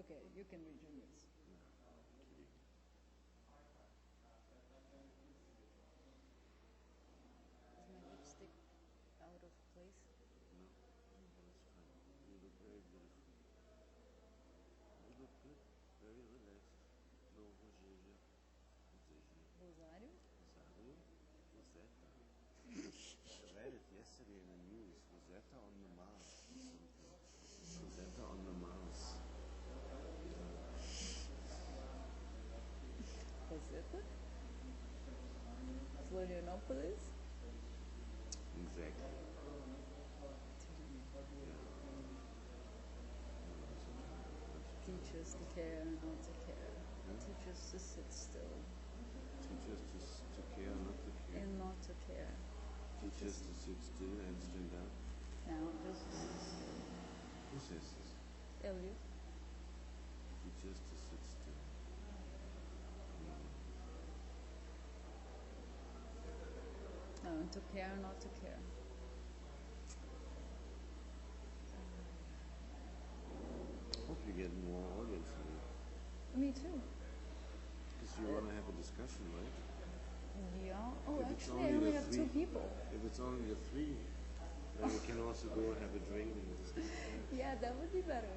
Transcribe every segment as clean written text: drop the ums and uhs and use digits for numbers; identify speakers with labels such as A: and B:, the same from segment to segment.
A: Okay, you can read your news.
B: Kidding.
A: Is my lipstick out of place?
B: No, it's fine. You look very beautiful. You look good, very relaxed. No Rogeja.
A: Rosário?
B: Rosario? Rosetta. I read it yesterday in the news. Rosetta on the Mars or something. Rosetta on the Mars.
A: Rosetta? Florianópolis?
B: Exactly.
A: Teach us to care, not to care. Teach us to sit still.
B: Teach us to care, not to care.
A: And not to care.
B: Teach us to sit still and stand up.
A: Now, just
B: Who says this?
A: Elliot.
B: Teach us to sit still.
A: No, to care, not to care.
B: Hope you get more audience here.
A: Me too.
B: Because you want to have a discussion, right?
A: Yeah. Oh,
B: If it's
A: actually, I only
B: the
A: have
B: three-
A: 2 people.
B: If it's only the three, then we can also go and have a drink and discuss that.
A: Yeah, that would be better.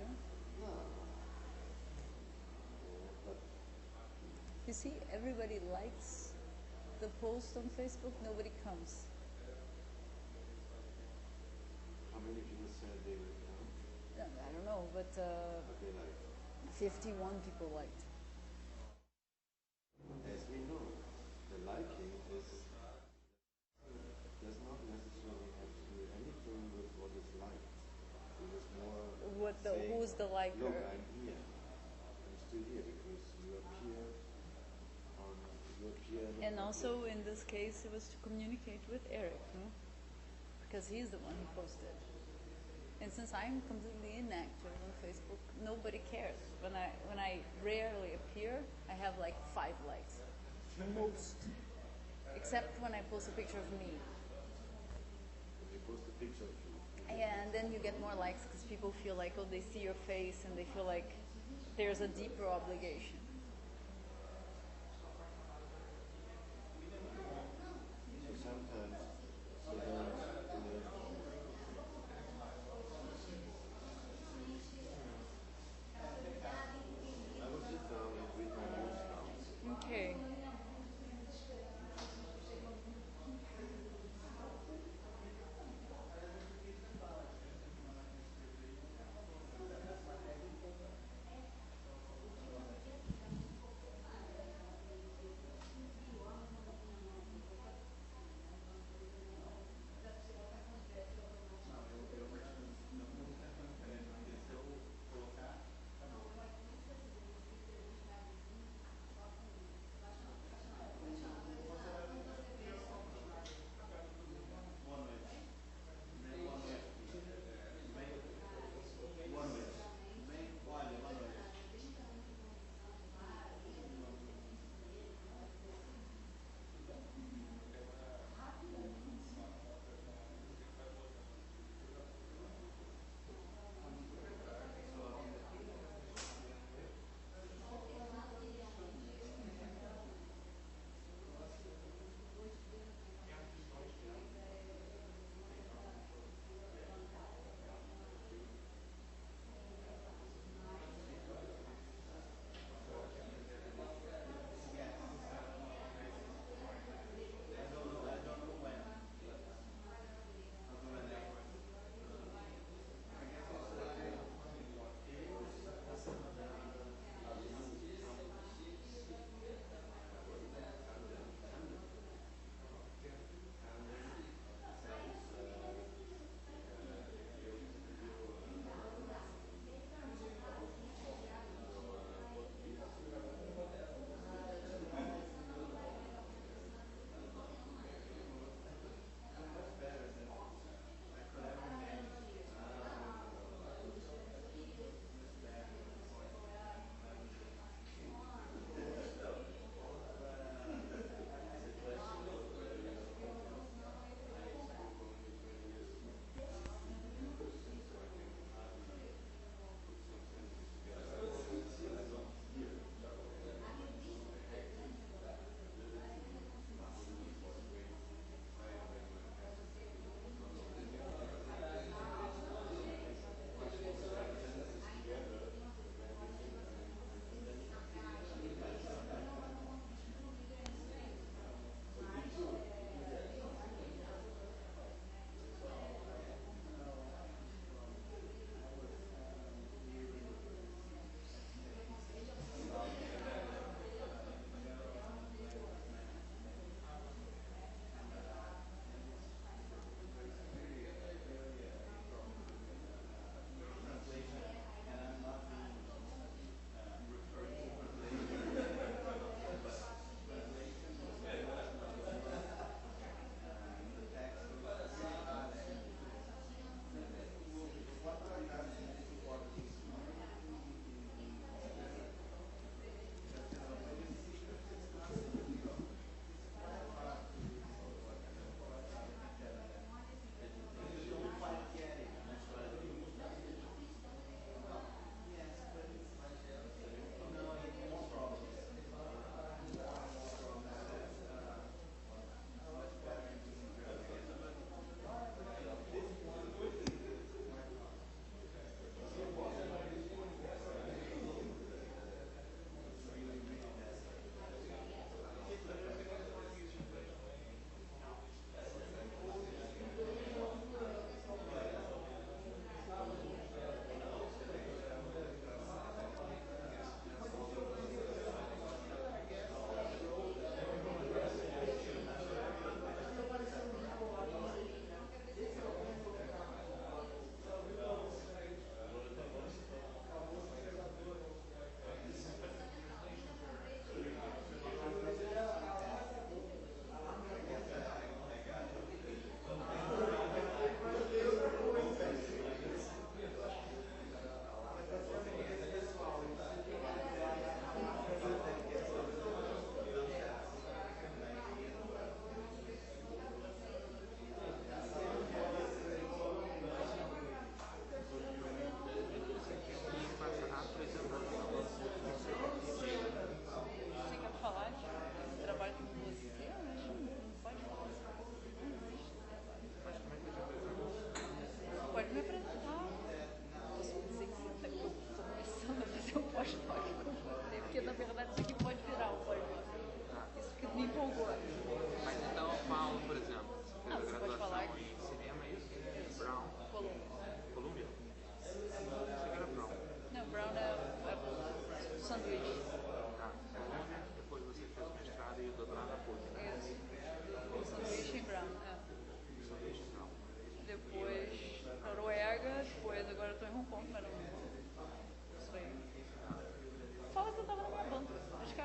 B: But
A: You see, everybody likes the post on Facebook, nobody comes.
B: how many people said they would come?
A: I don't know, but
B: But they like.
A: 51 people liked.
B: As we know, the liking does not necessarily have to do anything with what is liked. It is more saying,
A: Who's the liker?
B: Look, I'm here. I'm still here because you appear on
A: And also, in this case, it was to communicate with Eric, no? Because he's the one who posted. And since I'm completely inactive on Facebook, nobody cares. When I rarely appear, I have like 5 likes, most. Except when I post a picture of me.
B: You post a picture of you.
A: Yeah, and then you get more likes because people feel like, oh, they see your face and they feel like there's a deeper obligation.
B: So sometimes you don't, I will sit down and read my news now.
A: Okay.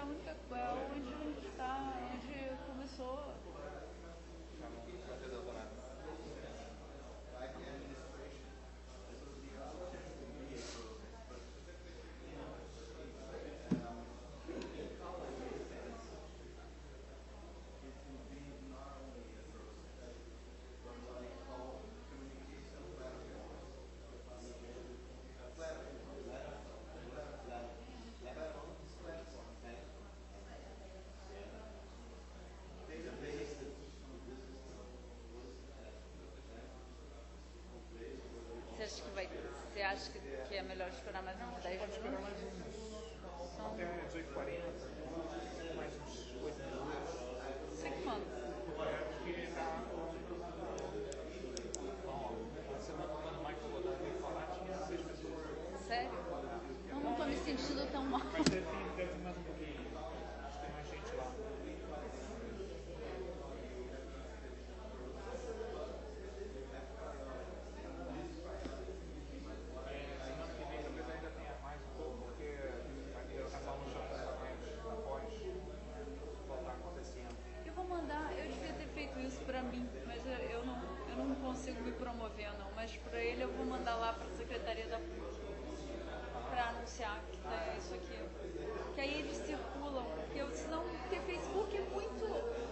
A: única onde a gente está, onde começou. Você acha que é melhor esperar mais uns 10 minutos?
C: Esperar mais até 18h40, mais uns 8 minutos.
A: Sei quando?
C: Porque tá. Bom, a semana quando o Michael Godard veio falar, tinha 6 pessoas.
A: Sério? Não tô me sentindo tão mal.
C: Mas deve ter mais um pouquinho. Acho que tem mais gente lá. Semana que vem talvez ainda tenha mais um pouco, porque as aulas já estão mais após voltar acontecendo.
A: Eu vou mandar, eu devia ter feito isso pra mim, mas eu não consigo me promover não, mas pra ele eu vou mandar lá pra Secretaria da PUC pra anunciar que é isso aqui. Que aí eles circulam, porque senão ter Facebook é muito.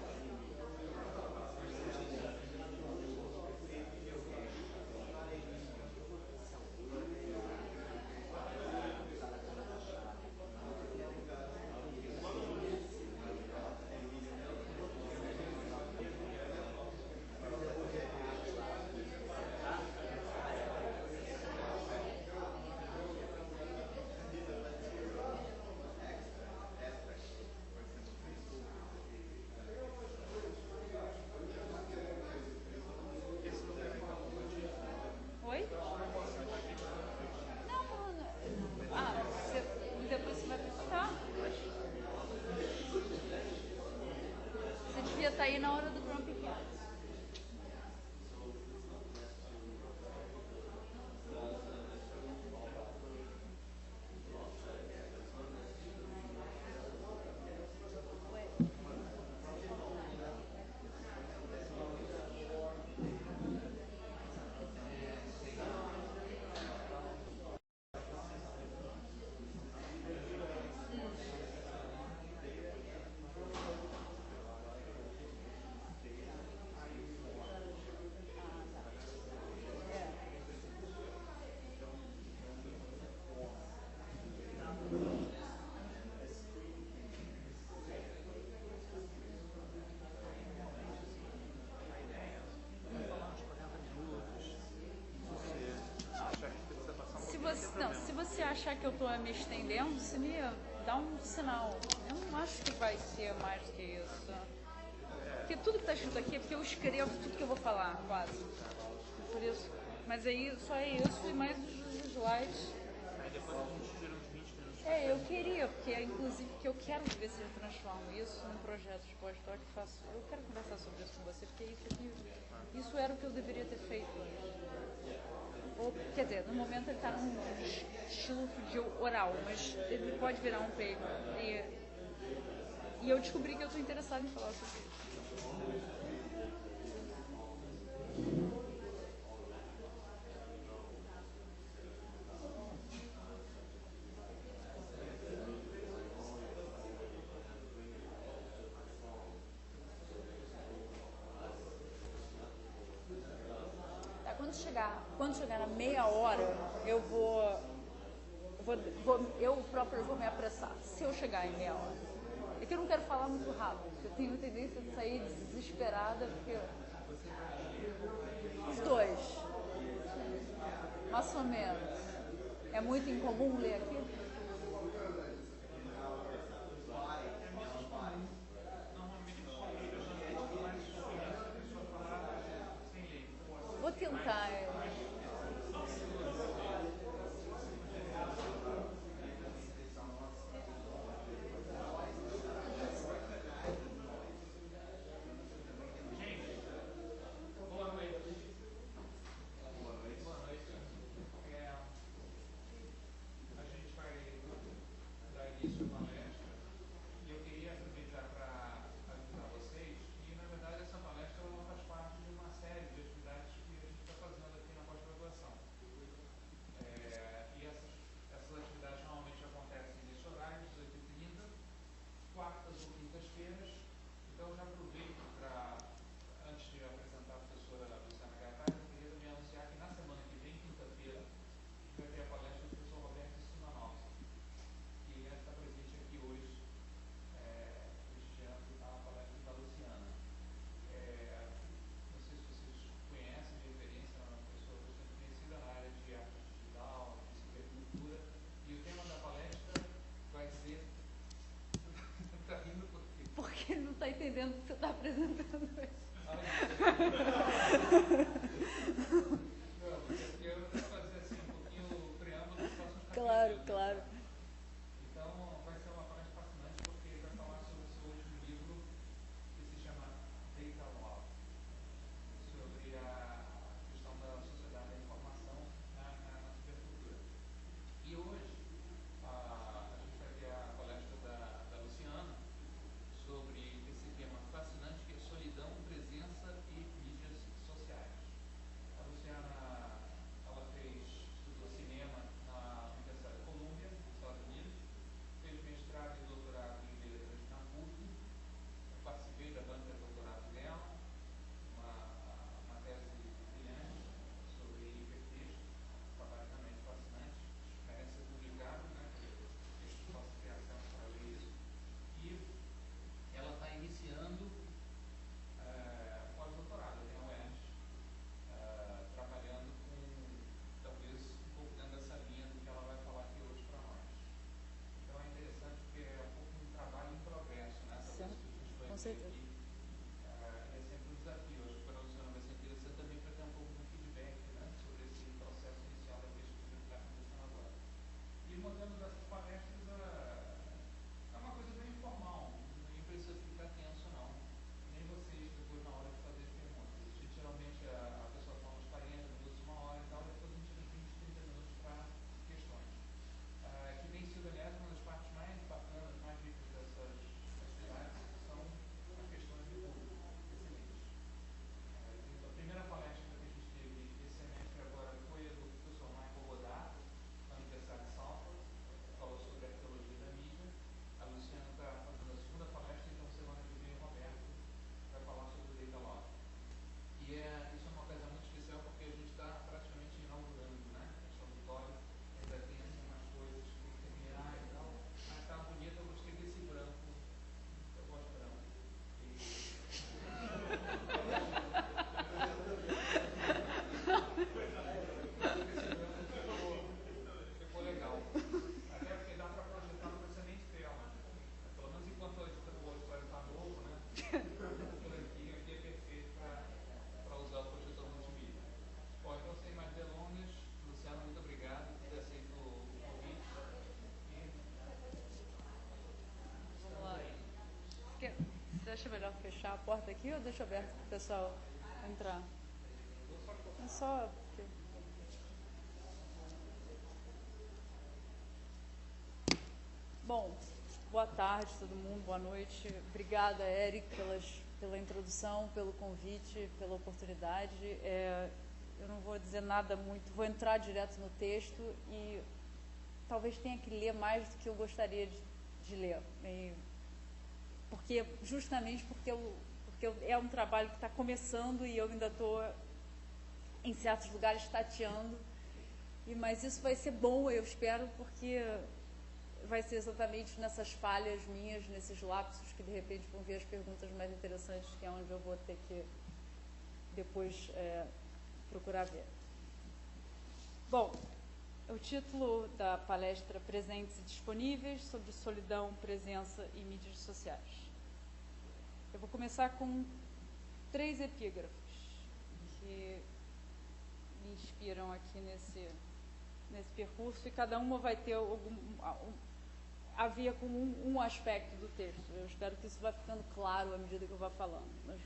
A: Oi? Não. Ah, depois você vai perguntar. Você devia estar aí na hora do Grumpycast. Se você achar que eu tô me estendendo, você me dá um sinal. Eu não acho que vai ser mais do que isso. Porque tudo que tá escrito aqui é porque eu escrevo tudo que eu vou falar, quase. Por isso. Mas aí só é isso e mais os slides.
C: Aí depois a gente tira uns 20 minutos.
A: Eu queria, porque inclusive que eu quero ver se eu transformo isso num projeto de pós-doc que faço. Eu quero conversar sobre isso com você, porque isso era o que eu deveria ter feito antes. Ou, quer dizer, no momento ele está num estilo de oral, mas ele pode virar um paper. E eu descobri que eu estou interessada em falar sobre isso. Tá, quando chegar na meia hora, eu próprio vou me apressar. Se eu chegar em meia hora. É que eu não quero falar muito rápido. Eu tenho tendência a sair desesperada, porque... Os dois. Mais ou menos. É muito incomum ler aqui? Vou tentar.
C: A gente vai antes de apresentar a professora Luciana Gattari, eu queria também anunciar que na semana que vem, quinta-feira, vai ter a palestra do professor Roberto Simanowski, que está presente aqui hoje, prestigiando a palestra da Luciana. Não sei se vocês conhecem de referência, é uma pessoa bastante conhecida na área de arte digital, de cibercultura, e o tema da palestra vai ser... Está rindo por quê?
A: Porque ele não está entendendo o que você está apresentando hoje.
C: Não, porque eu vou fazer assim um pouquinho o preâmbulo dos próximos capítulos.
A: Claro, claro.
C: Então, vai ser uma palestra fascinante porque ele vai falar sobre o seu último livro, que se chama Data Law, sobre a questão da sociedade da informação na cibercultura. E hoje, a gente vai ter a palestra da Luciana sobre esse tema fascinante que é solidão, presença e mídias sociais. A Luciana, ela estudou cinema na Universidade de Columbia, nos Estados Unidos, fez mestrado e doutorado em letras na PUC. Eu participei da banca de doutorado dela, uma tese brilhante sobre hipertexto, trabalho realmente fascinante, merece ser publicado, né, porque eu posso ter acesso para ler isso. E ela está iniciando pós-doutorado aqui na UERJ, trabalhando com, talvez, um pouco dentro dessa linha do que ela vai falar aqui hoje para nós. Então é interessante porque é um pouco um trabalho em progresso, né? Talvez que a gente vai
A: Com
C: ver
A: certeza.
C: aqui. É sempre um desafio. Acho que para a Luciana vai ser interessante também para ter um pouco de feedback, né, sobre esse processo inicial da pesquisa que está acontecendo agora. E o modelo dessas palestras é uma coisa bem informal, nem precisa ficar tenso não, nem vocês depois na hora de fazer as perguntas. A gente, geralmente a pessoa fala uns 40 minutos, uma hora e tal, e depois a gente tem 20, 30 minutos para questões. Que tem sido, aliás, uma das partes mais bacanas, mais ricas dessas atividades, são as questões de público, excelentes. A primeira palestra que a gente teve esse semestre agora foi a do professor Michael Godard, da Universidade de Salford, que falou sobre a arqueologia da mídia. A Luciana está fazendo a segunda palestra, então semana que vem o Roberto vai falar sobre o Data Law. E isso é uma coisa muito especial porque a gente está praticamente inaugurando, né? A questão do auditório, ainda tem assim, umas coisas que tem que terminar e tal, mas está bonito, eu gostei desse branco, eu gosto de branco. Ficou legal. Até porque dá para projetar, não precisa nem de tela. Pelo menos enquanto o auditório está novo, né? Por aqui é perfeito para usar o projetor multimídia. Bom, então sem mais delongas, Luciano, muito obrigado por ter aceito o convite.
A: Vamos lá. Você acha melhor fechar a porta aqui ou deixa aberto para o pessoal entrar? É só... Bom, boa tarde todo mundo, boa noite. Obrigada, Eric, pela introdução, pelo convite, pela oportunidade. Eu não vou dizer nada muito, vou entrar direto no texto e talvez tenha que ler mais do que eu gostaria de ler. Justamente porque é um trabalho que está começando e eu ainda estou, em certos lugares, tateando. Mas isso vai ser bom, eu espero, porque vai ser exatamente nessas falhas minhas, nesses lapsos, que de repente vão vir as perguntas mais interessantes, que é onde eu vou ter que depois procurar ver. Bom, o título da palestra Presentes e Disponíveis, sobre solidão, presença e mídias sociais. Eu vou começar com 3 epígrafes que me inspiram aqui nesse percurso, e cada uma vai ter a ver com um aspecto do texto. Eu espero que isso vá ficando claro à medida que eu vá falando. Mas,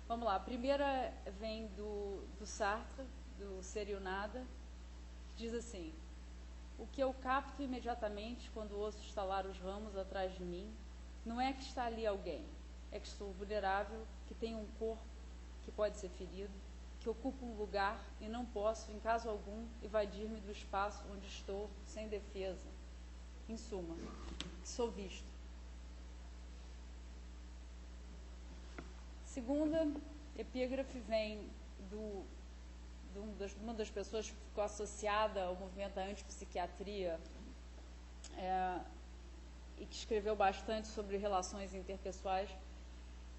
A: vamos lá. A primeira vem do Sartre, do Ser e o Nada, que diz assim: o que eu capto imediatamente quando ouço estalar os ramos atrás de mim não é que está ali alguém, é que estou vulnerável, que tenho um corpo que pode ser ferido, que ocupo um lugar e não posso, em caso algum, evadir-me do espaço onde estou sem defesa. Em suma, sou visto. Segunda epígrafe vem de uma das pessoas que ficou associada ao movimento da antipsiquiatria e que escreveu bastante sobre relações interpessoais,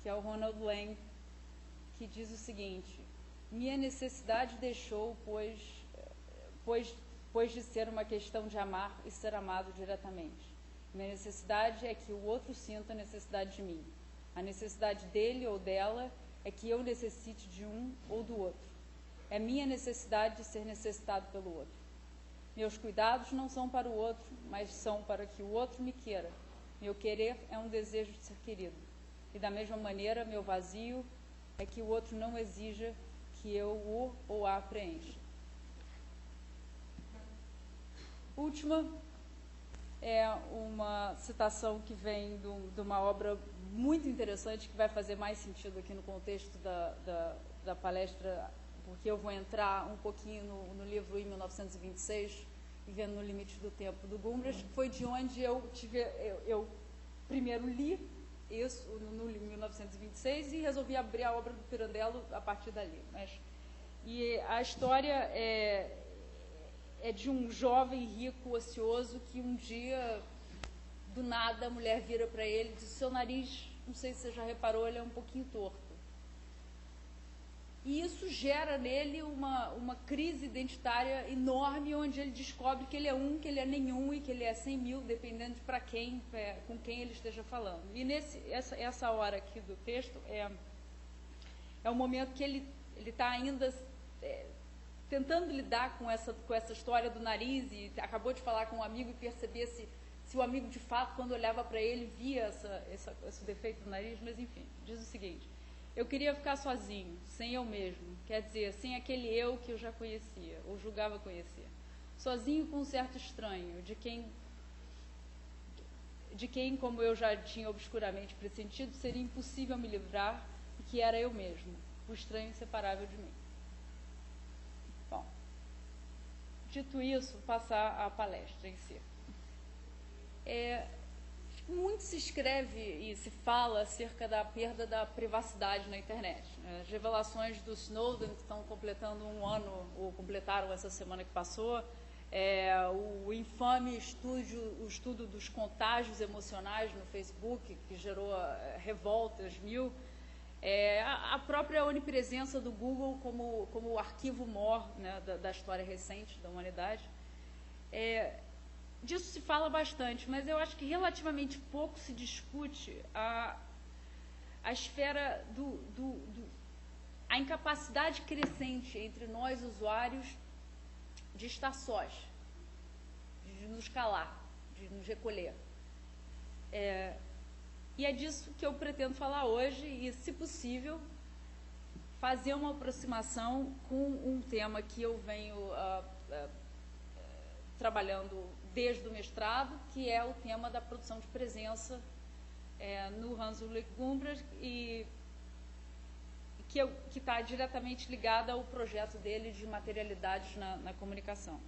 A: que é o Ronald Lang, que diz o seguinte: minha necessidade deixou, pois de ser uma questão de amar e ser amado diretamente. Minha necessidade é que o outro sinta a necessidade de mim. A necessidade dele ou dela é que eu necessite de um ou do outro. É minha necessidade de ser necessitado pelo outro. Meus cuidados não são para o outro, mas são para que o outro me queira. Meu querer é um desejo de ser querido. E da mesma maneira, meu vazio é que o outro não exija que eu o ou a preencha. Última é uma citação que vem de uma obra muito interessante, que vai fazer mais sentido aqui no contexto da palestra, porque eu vou entrar um pouquinho no livro Em 1926, Vivendo no Limite do Tempo, do Gumbrich, que foi de onde eu primeiro li isso no 1926 e resolvi abrir a obra do Pirandello a partir dali. E a história é de um jovem rico, ocioso, que um dia, do nada, a mulher vira para ele e diz: seu nariz, não sei se você já reparou, ele é um pouquinho torto. E isso gera nele uma crise identitária enorme, onde ele descobre que ele é um, que ele é nenhum e que ele é 100 mil, dependendo de com quem ele esteja falando. E essa hora aqui do texto é o momento que ele está ainda tentando lidar com essa história do nariz, e acabou de falar com um amigo e perceber se o amigo de fato, quando olhava para ele, via esse defeito do nariz. Mas enfim, diz o seguinte: eu queria ficar sozinho, sem eu mesmo, quer dizer, sem aquele eu que eu já conhecia, ou julgava conhecer. Sozinho com um certo estranho, de quem, como eu já tinha obscuramente pressentido, seria impossível me livrar, e que era eu mesmo, o estranho inseparável de mim. Bom, dito isso, passar à palestra em si. Muito se escreve e se fala acerca da perda da privacidade na internet. As revelações do Snowden, que estão completando um ano, ou completaram essa semana que passou, o infame estudo dos contágios emocionais no Facebook, que gerou revoltas mil, a própria onipresença do Google como o arquivo mor, né, da história recente da humanidade. Disso se fala bastante, mas eu acho que relativamente pouco se discute a esfera a incapacidade crescente entre nós, usuários, de estar sós, de nos calar, de nos recolher. E é disso que eu pretendo falar hoje e, se possível, fazer uma aproximação com um tema que eu venho trabalhando desde o mestrado, que é o tema da produção de presença no Hans Ulrich Gumbrich, e que está diretamente ligada ao projeto dele de materialidades na comunicação.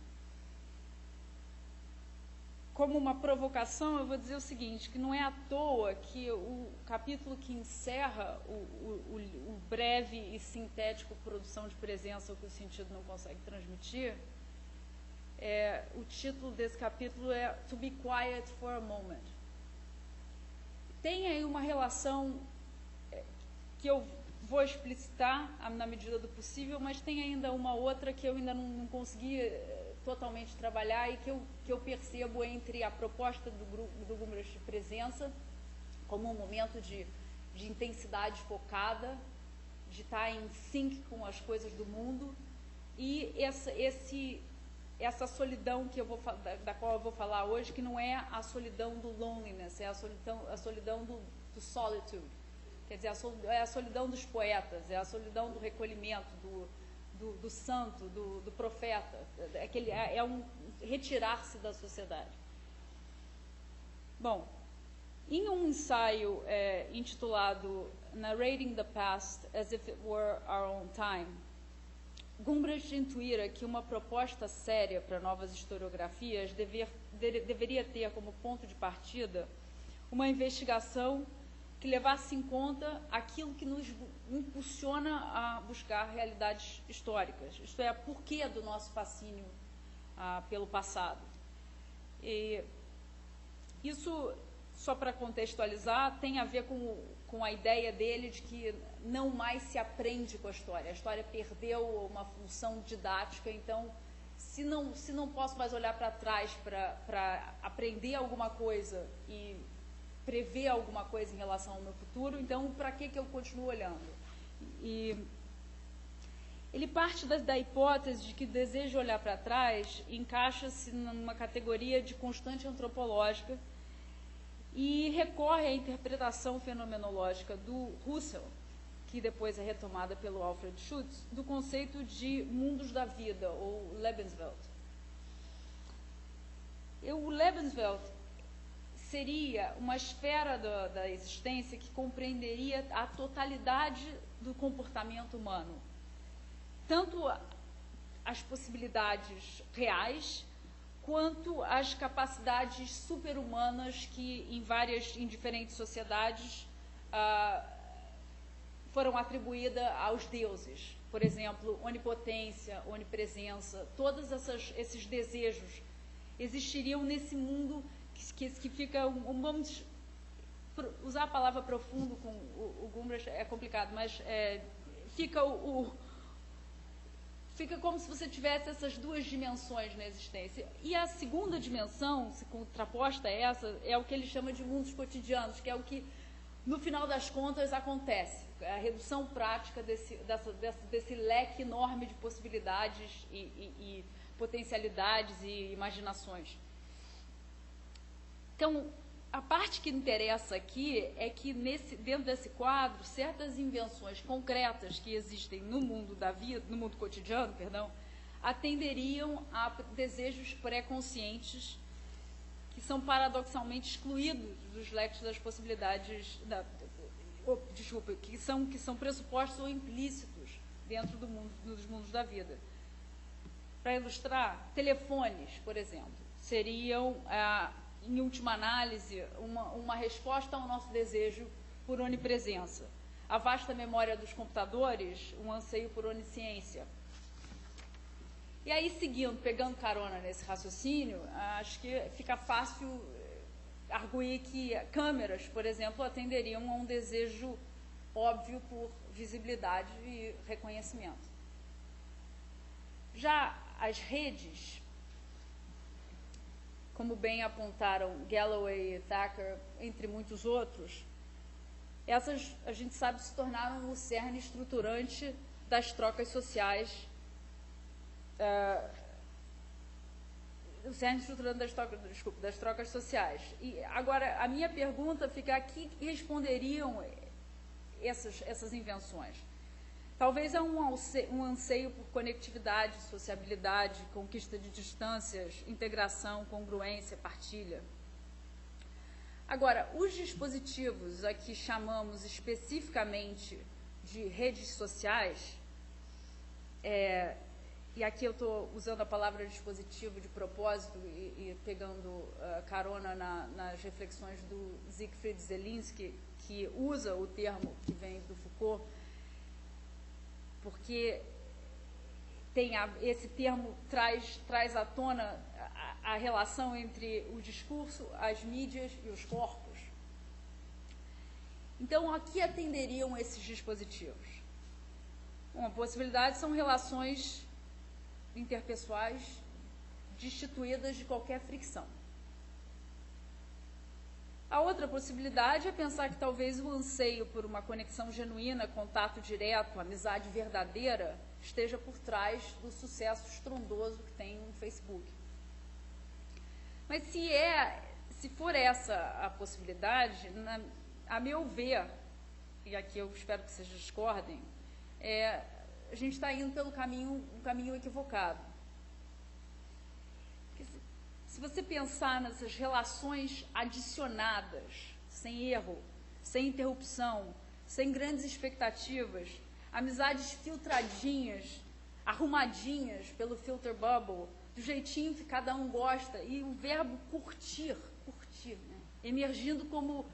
A: Como uma provocação, eu vou dizer o seguinte, que não é à toa que o capítulo que encerra o breve e sintético produção de presença, o que o sentido não consegue transmitir, o título desse capítulo é To Be Quiet for a Moment. Tem aí uma relação que eu vou explicitar na medida do possível, mas tem ainda uma outra que eu ainda não consegui totalmente trabalhar e que eu percebo entre a proposta do Gumbrich de presença como um momento de intensidade focada, de estar em sync com as coisas do mundo, e essa solidão da qual eu vou falar hoje, que não é a solidão do loneliness, é a solidão do solitude. Quer dizer, é a solidão dos poetas, é a solidão do recolhimento, do santo, do profeta. É um retirar-se da sociedade. Bom, em um ensaio intitulado Narrating the Past as if it were our own time, Gumbrich intuíra que uma proposta séria para novas historiografias deveria ter como ponto de partida uma investigação que levasse em conta aquilo que nos impulsiona a buscar realidades históricas, isto é, a porquê do nosso fascínio pelo passado. E isso, só para contextualizar, tem a ver com a ideia dele de que não mais se aprende com a história perdeu uma função didática, então, se não posso mais olhar para trás para aprender alguma coisa e prever alguma coisa em relação ao meu futuro, então, para que eu continuo olhando? E ele parte da hipótese de que o desejo de olhar para trás encaixa-se numa categoria de constante antropológica e recorre à interpretação fenomenológica do Husserl, que depois é retomada pelo Alfred Schutz, do conceito de mundos da vida, ou Lebenswelt. O Lebenswelt seria uma esfera da existência que compreenderia a totalidade do comportamento humano, tanto as possibilidades reais, quanto as capacidades super-humanas que em diferentes sociedades foram atribuídas aos deuses. Por exemplo, onipotência, onipresença, todos esses desejos existiriam nesse mundo que fica, vamos usar a palavra profundo com o Gumbrach é complicado, mas fica como se você tivesse essas duas dimensões na existência. E a segunda dimensão, se contraposta a essa, é o que ele chama de mundos cotidianos, que é o que, no final das contas, acontece. A redução prática desse leque enorme de possibilidades e potencialidades e imaginações. Então, a parte que interessa aqui é que, dentro desse quadro, certas invenções concretas que existem no mundo da vida, no mundo cotidiano, atenderiam a desejos pré-conscientes que são paradoxalmente excluídos dos leques das possibilidades, que são pressupostos ou implícitos dentro dos mundos da vida. Para ilustrar, telefones, por exemplo, seriam em última análise, uma resposta ao nosso desejo por onipresença. A vasta memória dos computadores, um anseio por onisciência. E aí, pegando carona nesse raciocínio, acho que fica fácil arguir que câmeras, por exemplo, atenderiam a um desejo óbvio por visibilidade e reconhecimento. Já as redes, como bem apontaram Galloway e Thacker, entre muitos outros, essas, a gente sabe, se tornaram o cerne estruturante das trocas sociais, o cerne estruturante das trocas sociais. E agora, a minha pergunta fica aqui, que responderiam essas invenções? Talvez há um anseio por conectividade, sociabilidade, conquista de distâncias, integração, congruência, partilha. Agora, os dispositivos a que chamamos especificamente de redes sociais, e aqui eu estou usando a palavra dispositivo de propósito e pegando carona nas reflexões do Siegfried Zielinski, que usa o termo que vem do Foucault, porque esse termo traz à tona a relação entre o discurso, as mídias e os corpos. Então, a que atenderiam esses dispositivos? Uma possibilidade são relações interpessoais destituídas de qualquer fricção. A outra possibilidade é pensar que talvez o anseio por uma conexão genuína, contato direto, amizade verdadeira, esteja por trás do sucesso estrondoso que tem o Facebook. Mas se for essa a possibilidade, a meu ver, e aqui eu espero que vocês discordem, a gente está indo pelo um caminho equivocado. Se você pensar nessas relações adicionadas, sem erro, sem interrupção, sem grandes expectativas, amizades filtradinhas, arrumadinhas pelo filter bubble, do jeitinho que cada um gosta, e o verbo curtir, né? Emergindo como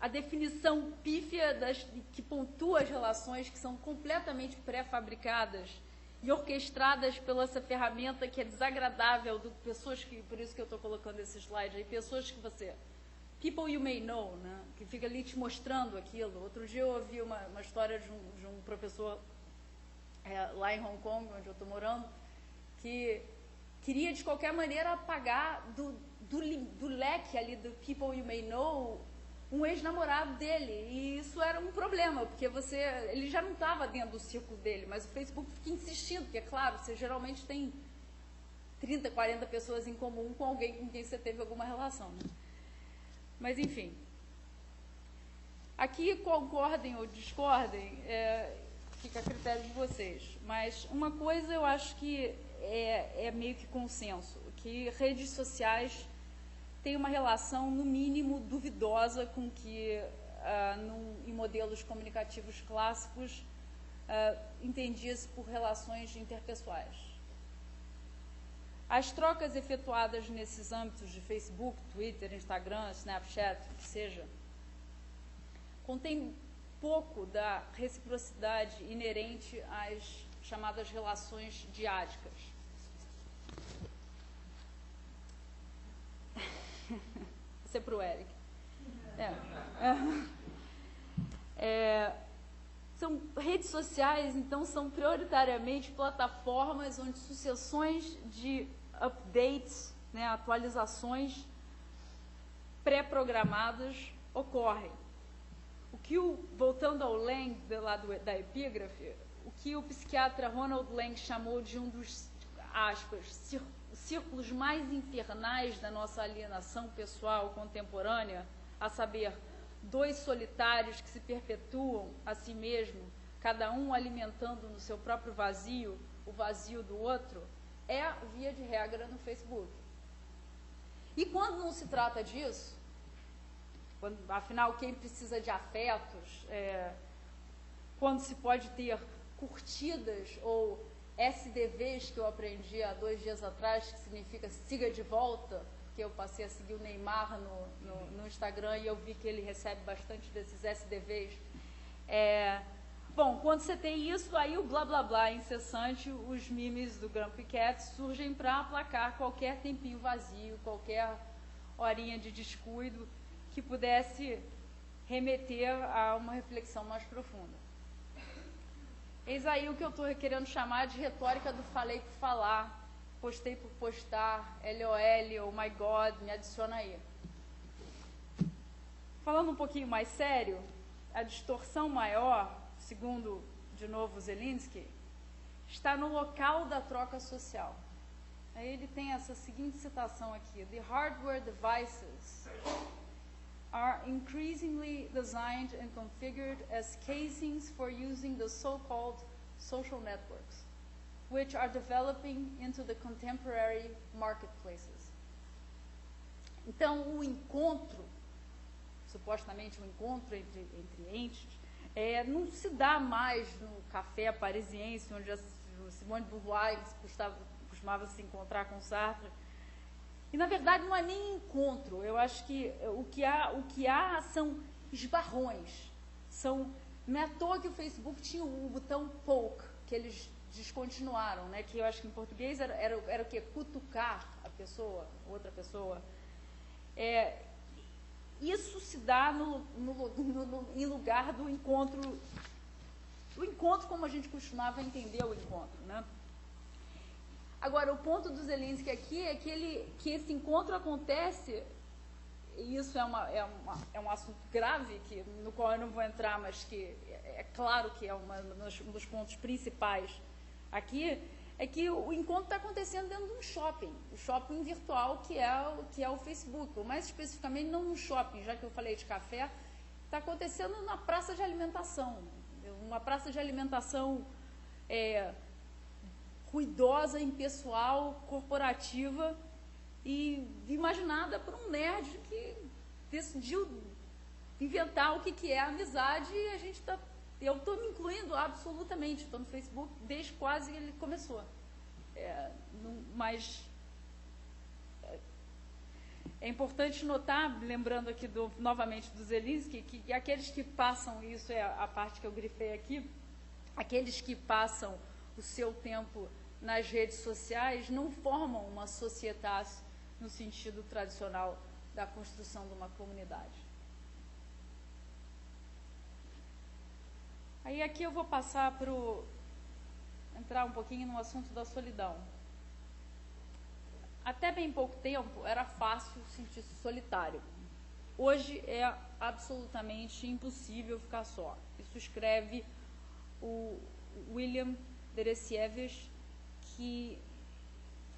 A: a definição pífia que pontua as relações que são completamente pré-fabricadas e orquestradas pela essa ferramenta que é desagradável, pessoas que, por isso que eu estou colocando esse slide aí, pessoas que você... People you may know, né, que fica ali te mostrando aquilo. Outro dia eu ouvi uma história de um professor lá em Hong Kong, onde eu estou morando, que queria de qualquer maneira apagar do leque ali do People you may know um ex-namorado dele, e isso era um problema, porque ele já não estava dentro do círculo dele, mas o Facebook fica insistindo, porque é claro, você geralmente tem 30, 40 pessoas em comum com alguém com quem você teve alguma relação, né? Mas enfim, aqui concordem ou discordem, fica a critério de vocês, mas uma coisa eu acho que é meio que consenso, que redes sociais tem uma relação, no mínimo, duvidosa com que, em modelos comunicativos clássicos, entendia-se por relações interpessoais. As trocas efetuadas nesses âmbitos de Facebook, Twitter, Instagram, Snapchat, o que seja, contém pouco da reciprocidade inerente às chamadas relações diádicas. Isso é para o Eric. São redes sociais, então, são prioritariamente plataformas onde sucessões de updates, né, atualizações pré-programadas ocorrem. Voltando ao Lang, da epígrafe, o que o psiquiatra Ronald Lang chamou de um dos, aspas, círculos mais infernais da nossa alienação pessoal contemporânea, a saber, dois solitários que se perpetuam a si mesmo, cada um alimentando no seu próprio vazio o vazio do outro, é, via de regra, no Facebook. E quando não se trata disso, afinal, quem precisa de afetos, quando se pode ter curtidas ou SDVs, que eu aprendi há 2 dias atrás, que significa siga de volta, porque eu passei a seguir o Neymar no Instagram e eu vi que ele recebe bastante desses SDVs. Bom, quando você tem isso, aí o blá blá blá incessante, os memes do Grumpy Cat surgem para aplacar qualquer tempinho vazio, qualquer horinha de descuido que pudesse remeter a uma reflexão mais profunda. Eis aí o que eu estou querendo chamar de retórica do falei por falar, postei por postar, LOL ou My God, me adiciona aí. Falando um pouquinho mais sério, a distorção maior, segundo, de novo, Zelinsky, está no local da troca social. Aí ele tem essa seguinte citação aqui: The hardware devices are increasingly designed and configured as casings for using the so-called social networks, which are developing into the contemporary marketplaces. Então, o encontro, supostamente um encontro entre entes, não se dá mais no café parisiense, onde a Simone de Beauvoir costumava se encontrar com Sartre. E, na verdade, não é nem encontro. Eu acho que o que há são esbarrões. Não é à toa que o Facebook tinha o botão poke, que eles descontinuaram, né? Que eu acho que em português era o quê? Cutucar a pessoa, outra pessoa. Isso se dá em lugar do encontro como a gente costumava entender o encontro, né? Agora, o ponto do Zelinsky aqui é que esse encontro acontece, e isso é um assunto grave, no qual eu não vou entrar, mas que é claro que é um dos pontos principais aqui, é que o encontro está acontecendo dentro de um shopping, o shopping virtual que é o Facebook, ou mais especificamente não no shopping, já que eu falei de café, está acontecendo na praça de alimentação, uma praça de alimentação ruidosa, impessoal, corporativa e imaginada por um nerd que decidiu inventar o que é a amizade e eu estou me incluindo absolutamente, estou no Facebook desde quase que ele começou. Mas É importante notar, lembrando aqui novamente do Zelensky, que aqueles que passam, isso é a parte que eu grifei aqui, aqueles que passam o seu tempo nas redes sociais não formam uma sociedade no sentido tradicional da construção de uma comunidade. Aí aqui eu vou passar para entrar um pouquinho no assunto da solidão. Até bem pouco tempo era fácil sentir-se solitário. Hoje é absolutamente impossível ficar só. Isso escreve o William Deresiewicz,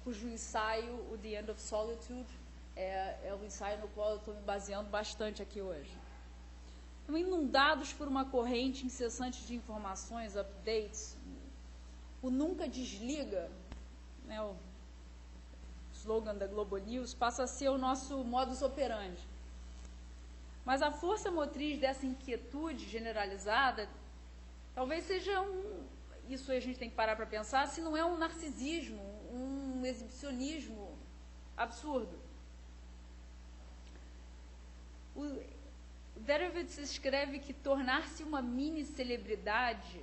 A: cujo ensaio, o The End of Solitude, é o ensaio no qual eu estou me baseando bastante aqui hoje. Estamos inundados por uma corrente incessante de informações, updates. O nunca desliga, né, o slogan da Globo News, passa a ser o nosso modus operandi. Mas a força motriz dessa inquietude generalizada talvez seja isso a gente tem que parar para pensar, se não é um narcisismo, um exibicionismo absurdo. O Deresiewicz escreve que tornar-se uma mini-celebridade,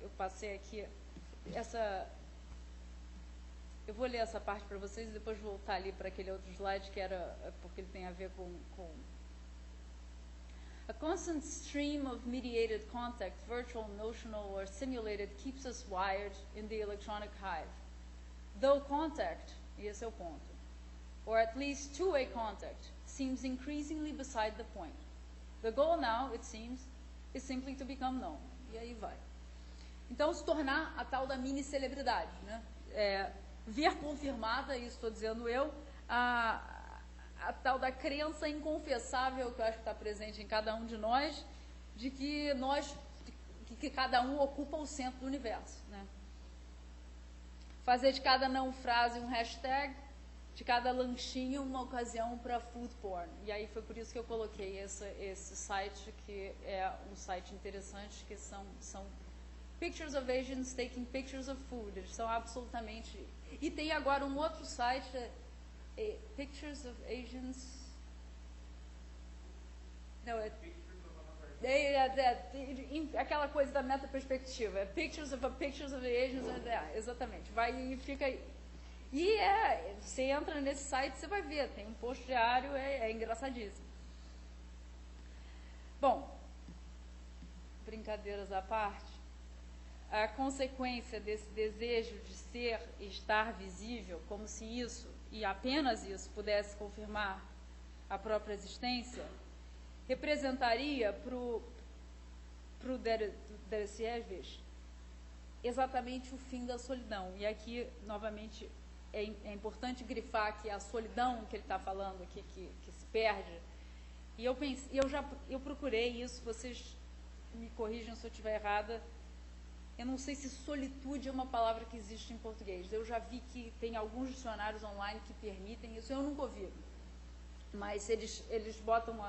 A: eu passei aqui eu vou ler essa parte para vocês e depois voltar ali para aquele outro slide que era, porque ele tem a ver com a constant stream of mediated contact, virtual, notional, or simulated, keeps us wired in the electronic hive. Though contact, e esse é o ponto, or at least two-way contact, seems increasingly beside the point. The goal now, it seems, is simply to become known. E aí vai. Então, se tornar a tal da mini-celebridade, né? Ver confirmada, isso estou dizendo eu, a tal da crença inconfessável que eu acho que está presente em cada um de nós, de que que cada um ocupa o centro do universo, né? Fazer de cada não frase um hashtag, de cada lanchinho uma ocasião para food porn. E aí foi por isso que eu coloquei esse site, que é um site interessante, que são pictures of Asians taking pictures of food. Eles são absolutamente... E tem agora um outro site, Pictures of Asians... Não, aquela coisa da meta-perspectiva. Pictures of Asians... exatamente. Vai e fica aí. E você entra nesse site, você vai ver, tem um post diário, é engraçadíssimo. Bom, brincadeiras à parte, a consequência desse desejo de ser e estar visível, como se isso, e apenas isso, pudesse confirmar a própria existência, representaria para o Deresiewicz exatamente o fim da solidão. E aqui, novamente, é importante grifar que a solidão que ele está falando aqui, que se perde, e eu procurei isso, vocês me corrijam se eu estiver errada. Eu não sei se solitude é uma palavra que existe em português. Eu já vi que tem alguns dicionários online que permitem isso, eu nunca ouvi. Mas eles botam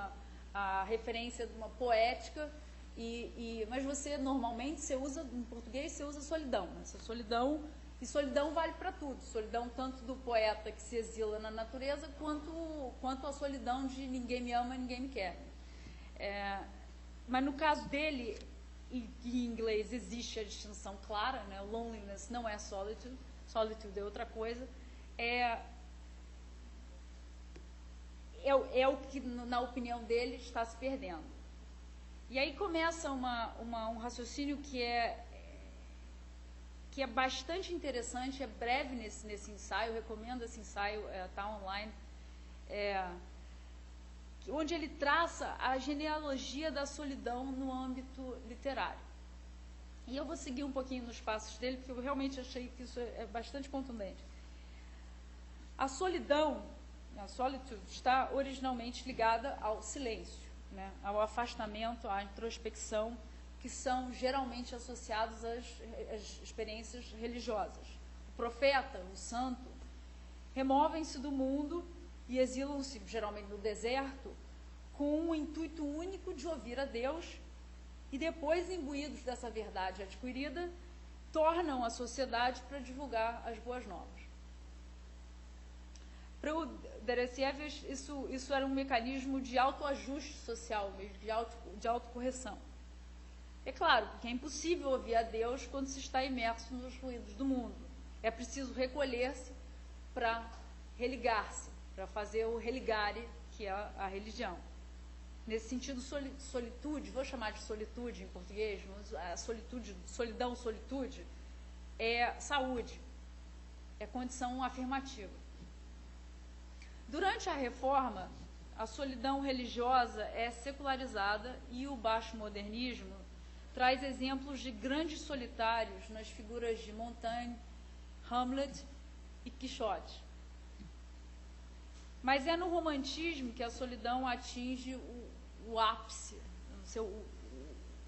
A: a referência de uma poética, mas você, normalmente, em português, você usa solidão. Né? Essa solidão, e solidão vale para tudo. Solidão tanto do poeta que se exila na natureza, quanto a solidão de ninguém me ama, ninguém me quer. Mas no caso dele... E em inglês existe a distinção clara, né? Loneliness não é solitude, solitude é outra coisa, é o que, na opinião dele, está se perdendo. E aí começa um raciocínio que é bastante interessante, é breve nesse ensaio, eu recomendo esse ensaio, está online, onde ele traça a genealogia da solidão no âmbito literário. E eu vou seguir um pouquinho nos passos dele, porque eu realmente achei que isso é bastante contundente. A solidão, a solitude, está originalmente ligada ao silêncio, né? Ao afastamento, à introspecção, que são geralmente associados às experiências religiosas. O profeta, o santo, removem-se do mundo e exilam-se, geralmente no deserto, com o intuito único de ouvir a Deus, e depois, imbuídos dessa verdade adquirida, tornam a sociedade para divulgar as boas novas. Para o Deresiewicz, isso era um mecanismo de autoajuste social mesmo, de autocorreção. É claro, porque é impossível ouvir a Deus quando se está imerso nos ruídos do mundo. É preciso recolher-se para religar-se, para fazer o religare, que é a religião. Nesse sentido, solitude, vou chamar de solitude em português, mas a solitude, solidão, solitude, é saúde, é condição afirmativa. Durante a Reforma, a solidão religiosa é secularizada e o baixo modernismo traz exemplos de grandes solitários nas figuras de Montaigne, Hamlet e Quixote. Mas é no romantismo que a solidão atinge o ápice,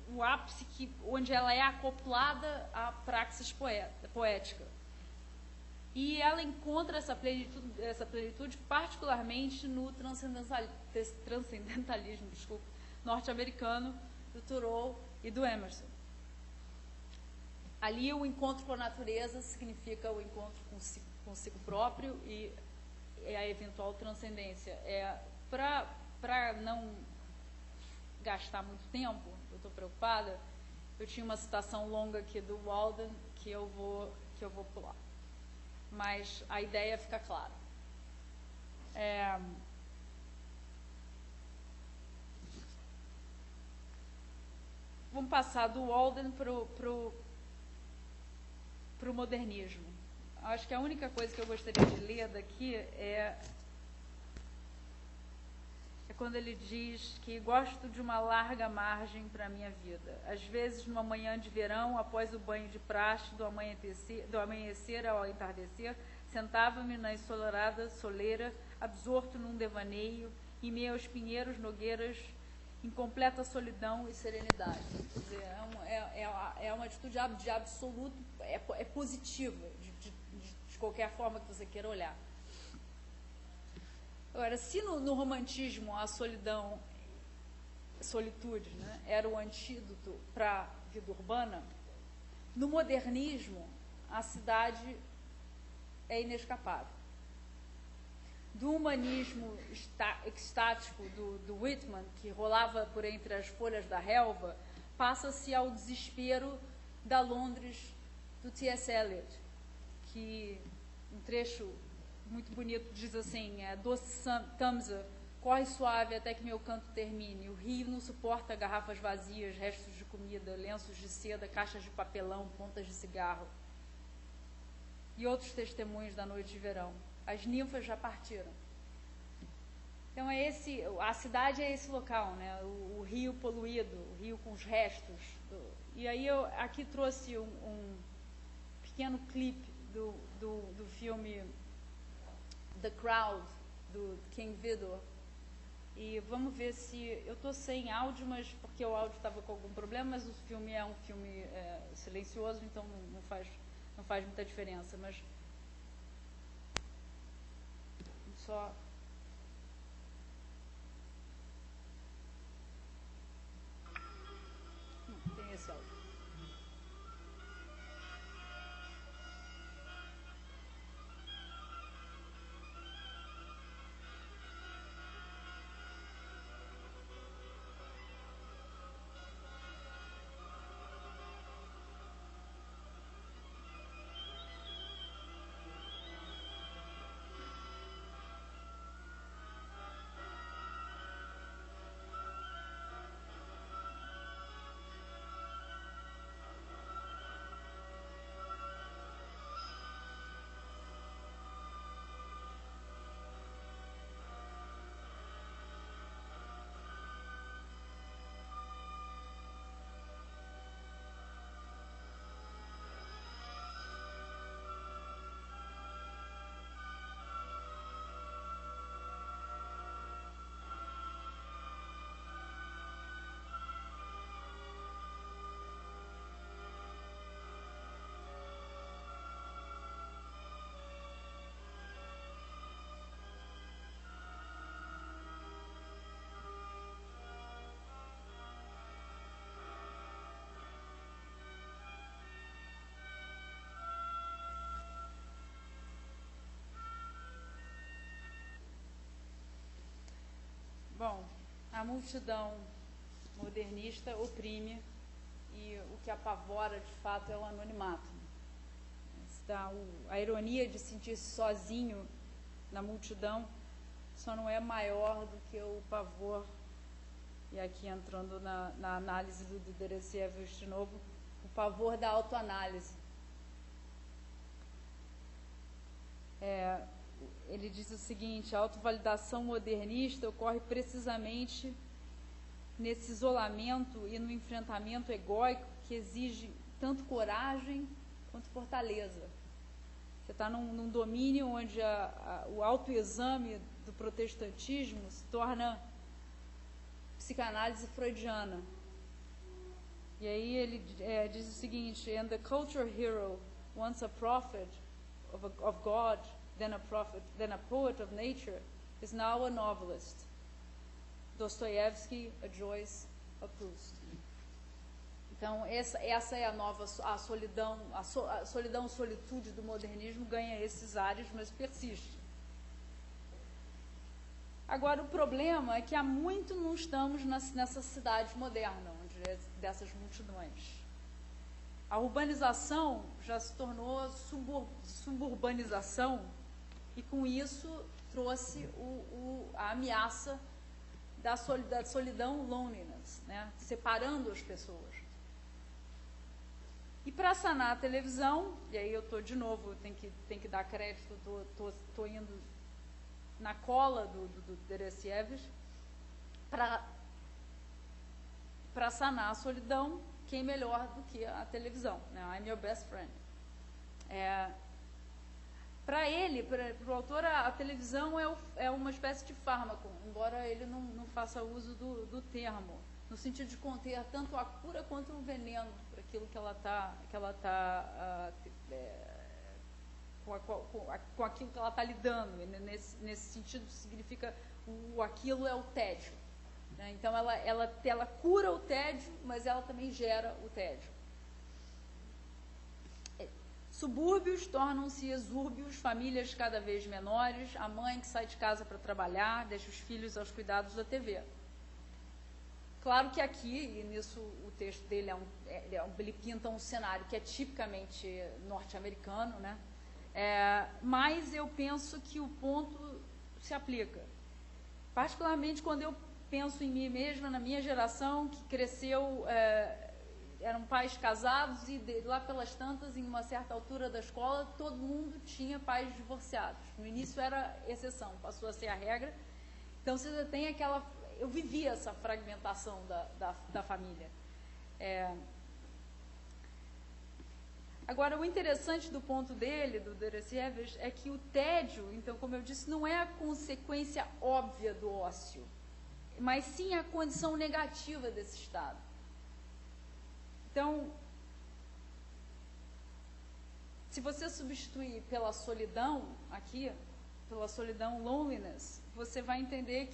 A: o ápice onde ela é acoplada à praxis poética. E ela encontra essa plenitude particularmente no transcendentalismo norte-americano do Thoreau e do Emerson. Ali o encontro com a natureza significa o encontro consigo próprio e a eventual transcendência. Para não gastar muito tempo, eu estou preocupada, eu tinha uma citação longa aqui do Walden que eu vou pular. Mas a ideia fica clara. Vamos passar do Walden para o modernismo. Acho que a única coisa que eu gostaria de ler daqui é quando ele diz que gosto de uma larga margem para a minha vida. Às vezes, numa manhã de verão, após o banho de praxe do amanhecer ao entardecer, sentava-me na ensolarada soleira, absorto num devaneio, em meio aos pinheiros, nogueiras, em completa solidão e serenidade. Quer dizer, é uma atitude de absoluto, é positiva, de qualquer forma que você queira olhar. Agora, se no romantismo a solitude, né, era o antídoto para a vida urbana, no modernismo a cidade é inescapável. Do humanismo extático do Whitman, que rolava por entre as folhas da relva, passa-se ao desespero da Londres do T.S. Eliot, que um trecho muito bonito diz assim: doce Tamsa, corre suave até que meu canto termine. O rio não suporta garrafas vazias, restos de comida, lenços de seda, caixas de papelão, pontas de cigarro. E outros testemunhos da noite de verão. As ninfas já partiram. Então a cidade é esse local, né? O rio poluído, o rio com os restos. E aí eu aqui trouxe um pequeno clipe do filme The Crowd, do King Vidor. E vamos ver se... Eu estou sem áudio, mas porque o áudio estava com algum problema, mas o filme é um filme silencioso, então não faz muita diferença. Mas só... tem esse áudio. Bom, a multidão modernista oprime e o que apavora de fato é o anonimato. A ironia de sentir-se sozinho na multidão só não é maior do que o pavor, e aqui entrando na análise do Deresiewicz de novo, o pavor da autoanálise. Ele diz o seguinte: a autovalidação modernista ocorre precisamente nesse isolamento e no enfrentamento egóico que exige tanto coragem quanto fortaleza. Você está num domínio onde o autoexame do protestantismo se torna psicanálise freudiana. E aí ele diz o seguinte: and the culture hero, once a prophet of God, then a poet of nature, is now a novelist. Dostoiévski, a Joyce, a Proust. Então, essa é a nova, a solidão, solitude do modernismo ganha esses ares, mas persiste. Agora, o problema é que há muito não estamos nessa cidade moderna, onde é dessas multidões. A urbanização já se tornou suburbanização e, com isso, trouxe a ameaça da solidão, loneliness, né? Separando as pessoas. E para sanar a televisão, e aí eu estou de novo, tem que dar crédito, estou indo na cola do Deresiewicz, para sanar a solidão, quem melhor do que a televisão, né? I'm your best friend. Para ele, para o autor, a televisão é uma espécie de fármaco, embora ele não faça uso do termo, no sentido de conter tanto a cura quanto o veneno para aquilo que ela está com aquilo que ela está lidando. Nesse sentido, significa aquilo é o tédio, né? Então ela cura o tédio, mas ela também gera o tédio. Subúrbios tornam-se exúrbios, famílias cada vez menores, a mãe que sai de casa para trabalhar, deixa os filhos aos cuidados da TV. Claro que aqui, e nisso o texto dele ele pinta um cenário que é tipicamente norte-americano, né? Mas eu penso que o ponto se aplica. Particularmente quando eu penso em mim mesma, na minha geração, que cresceu, eram pais casados e lá pelas tantas, em uma certa altura da escola, todo mundo tinha pais divorciados. No início era exceção, passou a ser a regra. Então você tem aquela... Eu vivi essa fragmentação da família. Agora, o interessante do ponto dele, do Deresiewicz, é que o tédio, então, como eu disse, não é a consequência óbvia do ócio, mas sim a condição negativa desse estado. Então, se você substituir pela solidão aqui, pela solidão loneliness, você vai entender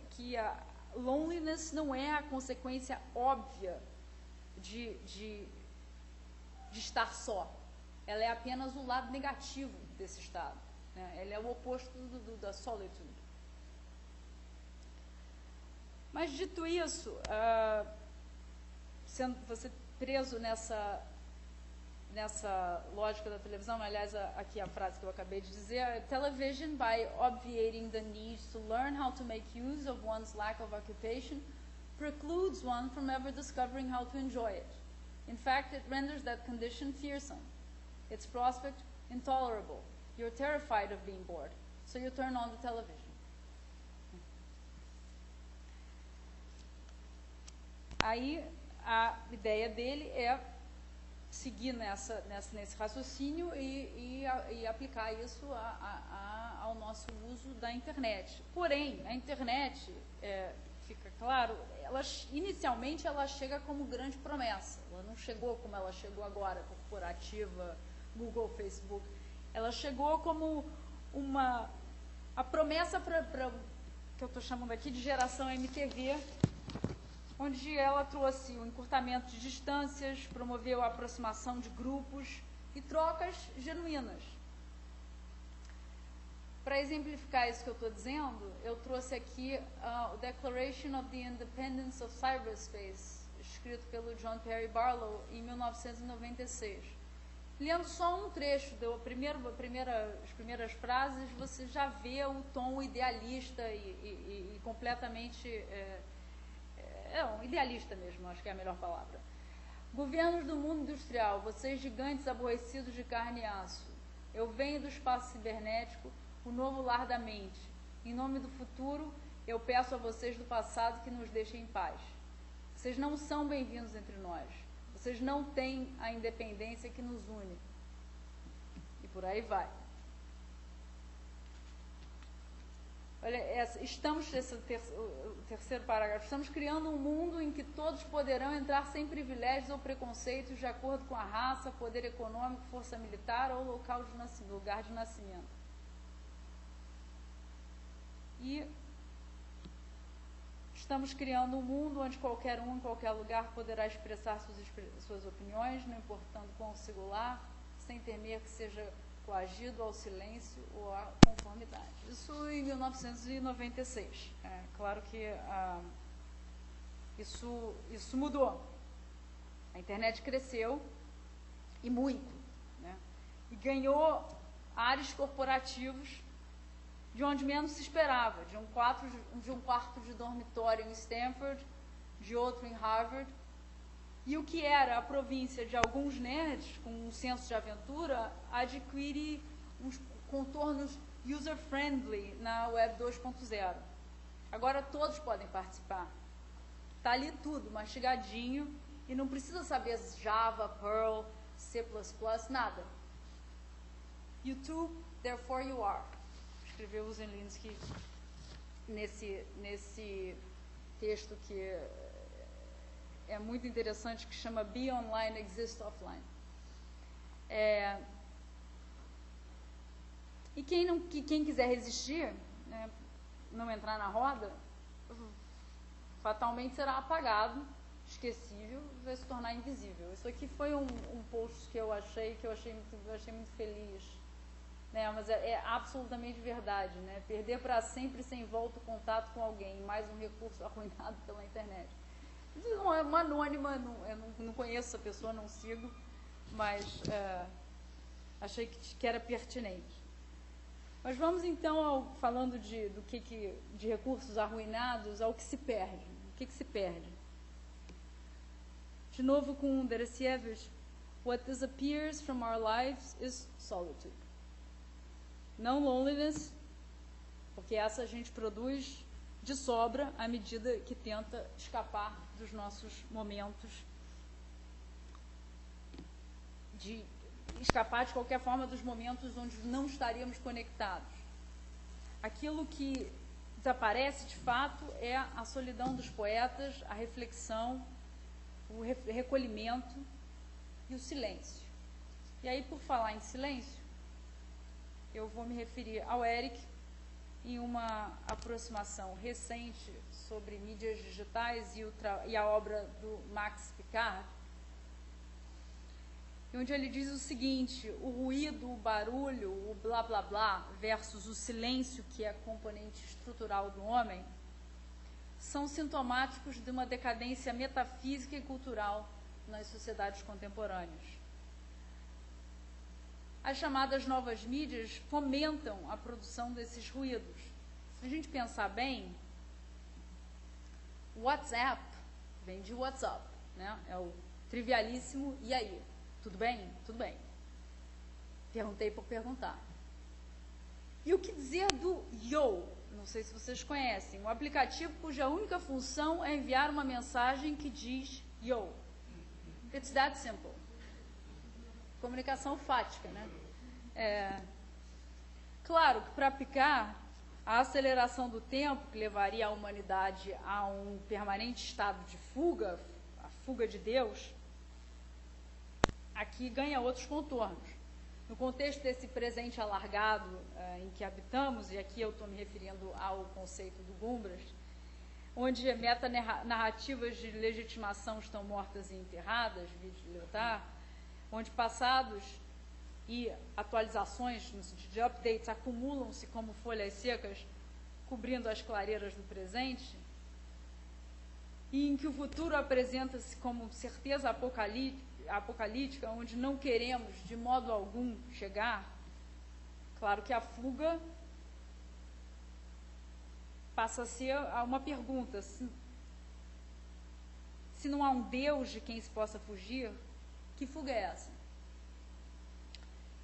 A: que a loneliness não é a consequência óbvia de estar só. Ela é apenas o lado negativo desse estado, né? Ela é o oposto da solitude. Mas, dito isso, sendo você preso nessa lógica da televisão, aliás, aqui a frase que eu acabei de dizer, television, by obviating the need to learn how to make use of one's lack of occupation, precludes one from ever discovering how to enjoy it. In fact, it renders that condition fearsome, its prospect intolerable. You're terrified of being bored, so you turn on the television. Aí, a ideia dele é seguir nesse raciocínio e aplicar isso ao nosso uso da internet. Porém, a internet, fica claro, inicialmente ela chega como grande promessa. Ela não chegou como ela chegou agora, corporativa, Google, Facebook. Ela chegou como a promessa que eu estou chamando aqui de geração MTV, onde ela trouxe o encurtamento de distâncias, promoveu a aproximação de grupos e trocas genuínas. Para exemplificar isso que eu estou dizendo, eu trouxe aqui o Declaration of the Independence of Cyberspace, escrito pelo John Perry Barlow em 1996. Lendo só um trecho, as primeiras frases, você já vê o tom idealista e completamente... um idealista mesmo, acho que é a melhor palavra. Governos do mundo industrial, vocês gigantes aborrecidos de carne e aço, eu venho do espaço cibernético, o novo lar da mente. Em nome do futuro, eu peço a vocês do passado que nos deixem em paz. Vocês não são bem-vindos entre nós. Vocês não têm a independência que nos une. E por aí vai. Olha, esse o terceiro parágrafo. Estamos criando um mundo em que todos poderão entrar sem privilégios ou preconceitos de acordo com a raça, poder econômico, força militar ou lugar de nascimento. E estamos criando um mundo onde qualquer um, em qualquer lugar, poderá expressar suas opiniões, não importando quão singular, sem temer que seja coagido ao silêncio ou à conformidade. Isso em 1996. É claro que isso mudou. A internet cresceu, e muito, né? E ganhou ares corporativos de onde menos se esperava, de um quarto de dormitório em Stanford, de outro em Harvard, e o que era a província de alguns nerds com um senso de aventura adquire uns contornos user-friendly na Web 2.0. Agora todos podem participar. Está ali tudo mastigadinho e não precisa saber Java, Perl, C++, nada. YouTube, therefore you are. Escreveu o Zemlinsky nesse texto que é muito interessante, que chama Be Online, Exist Offline. E quem quiser resistir, né, não entrar na roda, fatalmente será apagado, esquecível, vai se tornar invisível. Isso aqui foi um post que eu achei muito feliz. Né, mas é absolutamente verdade, né? Perder para sempre sem volta o contato com alguém, mais um recurso arruinado pela internet. Não é uma anônima, eu não conheço essa pessoa, não sigo, mas achei que era pertinente. Mas vamos então, falando de recursos arruinados, ao que se perde. O que se perde? De novo com Deresiewicz, what disappears from our lives is solitude. Não loneliness, porque essa a gente produz de sobra à medida que tenta escapar dos nossos momentos, de escapar de qualquer forma dos momentos onde não estaríamos conectados. Aquilo que desaparece de fato é a solidão dos poetas, a reflexão, o recolhimento e o silêncio. E aí, por falar em silêncio, eu vou me referir ao Eric em uma aproximação recente sobre mídias digitais e a obra do Max Picard, onde ele diz o seguinte: o ruído, o barulho, o blá blá blá versus o silêncio, que é a componente estrutural do homem, são sintomáticos de uma decadência metafísica e cultural nas sociedades contemporâneas. As chamadas novas mídias fomentam a produção desses ruídos. Se a gente pensar bem, o WhatsApp vem de WhatsApp, né? É o trivialíssimo "e aí? Tudo bem? Tudo bem." Perguntei por perguntar. E o que dizer do Yo? Não sei se vocês conhecem. Um aplicativo cuja única função é enviar uma mensagem que diz Yo. It's that simple. Comunicação fática, né? Claro que para Picard, a aceleração do tempo, que levaria a humanidade a um permanente estado de fuga, a fuga de Deus, aqui ganha outros contornos. No contexto desse presente alargado em que habitamos, e aqui eu estou me referindo ao conceito do Gumbras, onde metanarrativas de legitimação estão mortas e enterradas, vídeo de Lyotard, onde passados e atualizações, no sentido de updates, acumulam-se como folhas secas, cobrindo as clareiras do presente, e em que o futuro apresenta-se como certeza apocalíptica, onde não queremos de modo algum chegar, claro que a fuga passa a ser uma pergunta: se não há um Deus de quem se possa fugir, que fuga é essa?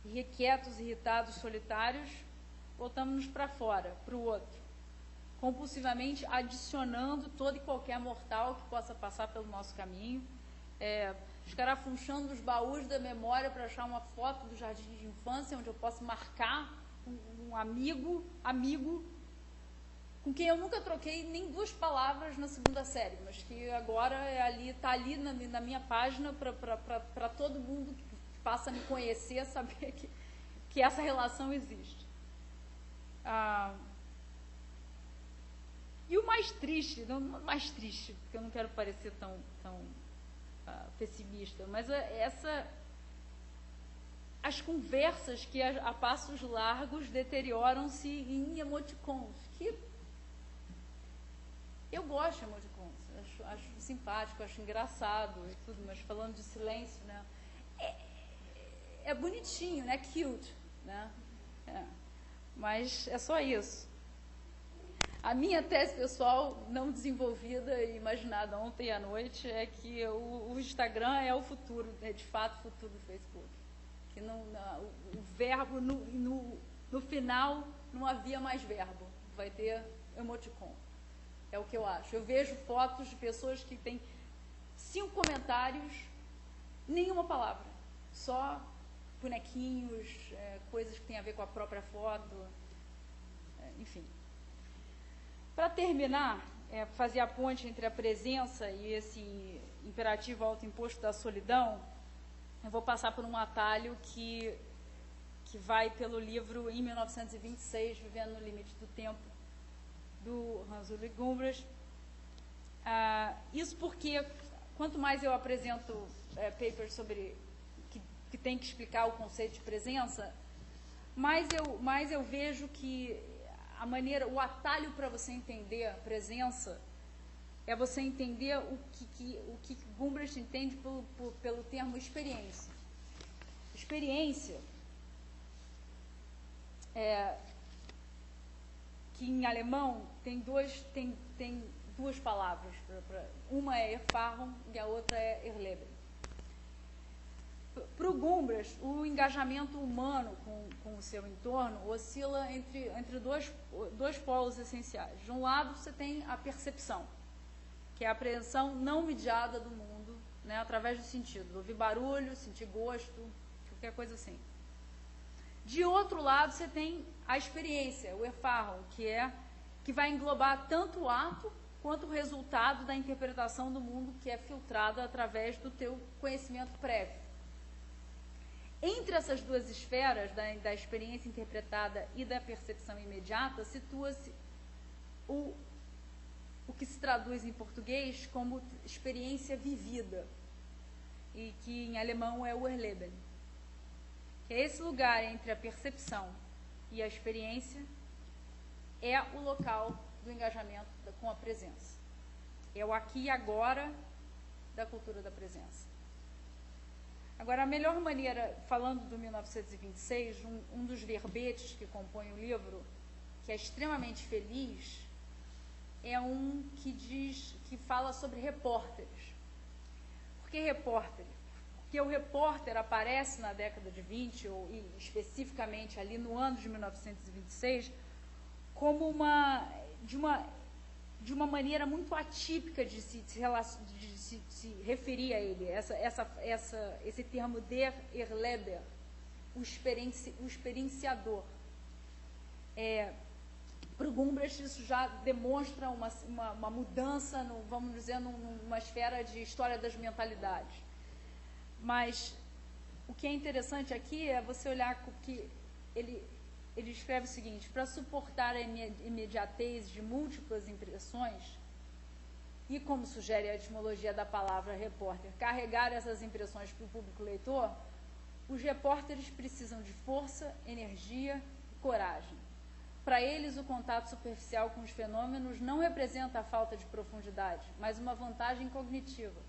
A: Irrequietos, irritados, solitários, voltamos-nos para fora, para o outro, compulsivamente adicionando todo e qualquer mortal que possa passar pelo nosso caminho, escarafunchando os baús da memória para achar uma foto do jardim de infância onde eu possa marcar um amigo com quem eu nunca troquei nem 2 palavras na segunda série, mas que agora está ali na minha página para todo mundo que passa a me conhecer, saber que essa relação existe. E o mais triste, porque eu não quero parecer tão pessimista, mas as conversas que a passos largos deterioram-se em emoticons, que eu gosto de emoticons, acho simpático, acho engraçado e tudo, mas falando de silêncio, né, é bonitinho, né, cute, né, mas é só isso. A minha tese pessoal, não desenvolvida e imaginada ontem à noite, é que o Instagram é o futuro, é de fato o futuro do Facebook. Que o verbo, no final, não havia mais verbo, vai ter emoticon. É o que eu acho. Eu vejo fotos de pessoas que têm 5 comentários, nenhuma palavra, só bonequinhos, coisas que têm a ver com a própria foto, enfim. Para terminar, fazer a ponte entre a presença e esse imperativo autoimposto da solidão, eu vou passar por um atalho que vai pelo livro Em 1926, Vivendo no Limite do Tempo, do Hans-Ulrich Gumbrich. Isso porque, quanto mais eu apresento papers sobre que tem que explicar o conceito de presença, mais eu vejo que o atalho para você entender a presença é você entender o que Gumbrich entende pelo termo experiência. Experiência, que em alemão tem duas palavras. Uma é Erfahrung e a outra é Erleben. Para o Gumbrich, o engajamento humano com o seu entorno oscila entre dois polos essenciais. De um lado, você tem a percepção, que é a apreensão não mediada do mundo, né, através do sentido. Ouvir barulho, sentir gosto, qualquer coisa assim. De outro lado, você tem a experiência, o Erfahrung, que vai englobar tanto o ato quanto o resultado da interpretação do mundo que é filtrado através do teu conhecimento prévio. Entre essas duas esferas, da experiência interpretada e da percepção imediata, situa-se o que se traduz em português como experiência vivida, e que em alemão é o Erleben. Que é esse lugar entre a percepção e a experiência é o local do engajamento com a presença. É o aqui e agora da cultura da presença. Agora, a melhor maneira, falando do 1926, um dos verbetes que compõe o livro, que é extremamente feliz, é um que fala sobre repórteres. Por que repórter? Porque o repórter aparece na década de 20, e especificamente ali no ano de 1926, como de uma maneira muito atípica de se referir a ele, esse termo der Erleber, o experienciador. Para o Gumbrich, isso já demonstra uma mudança, vamos dizer, numa esfera de história das mentalidades. Mas o que é interessante aqui é você olhar que ele escreve o seguinte: para suportar a imediatez de múltiplas impressões, e como sugere a etimologia da palavra repórter, carregar essas impressões para o público leitor, Os repórteres precisam de força, energia e coragem. Para eles, o contato superficial com os fenômenos não representa a falta de profundidade, mas uma vantagem cognitiva.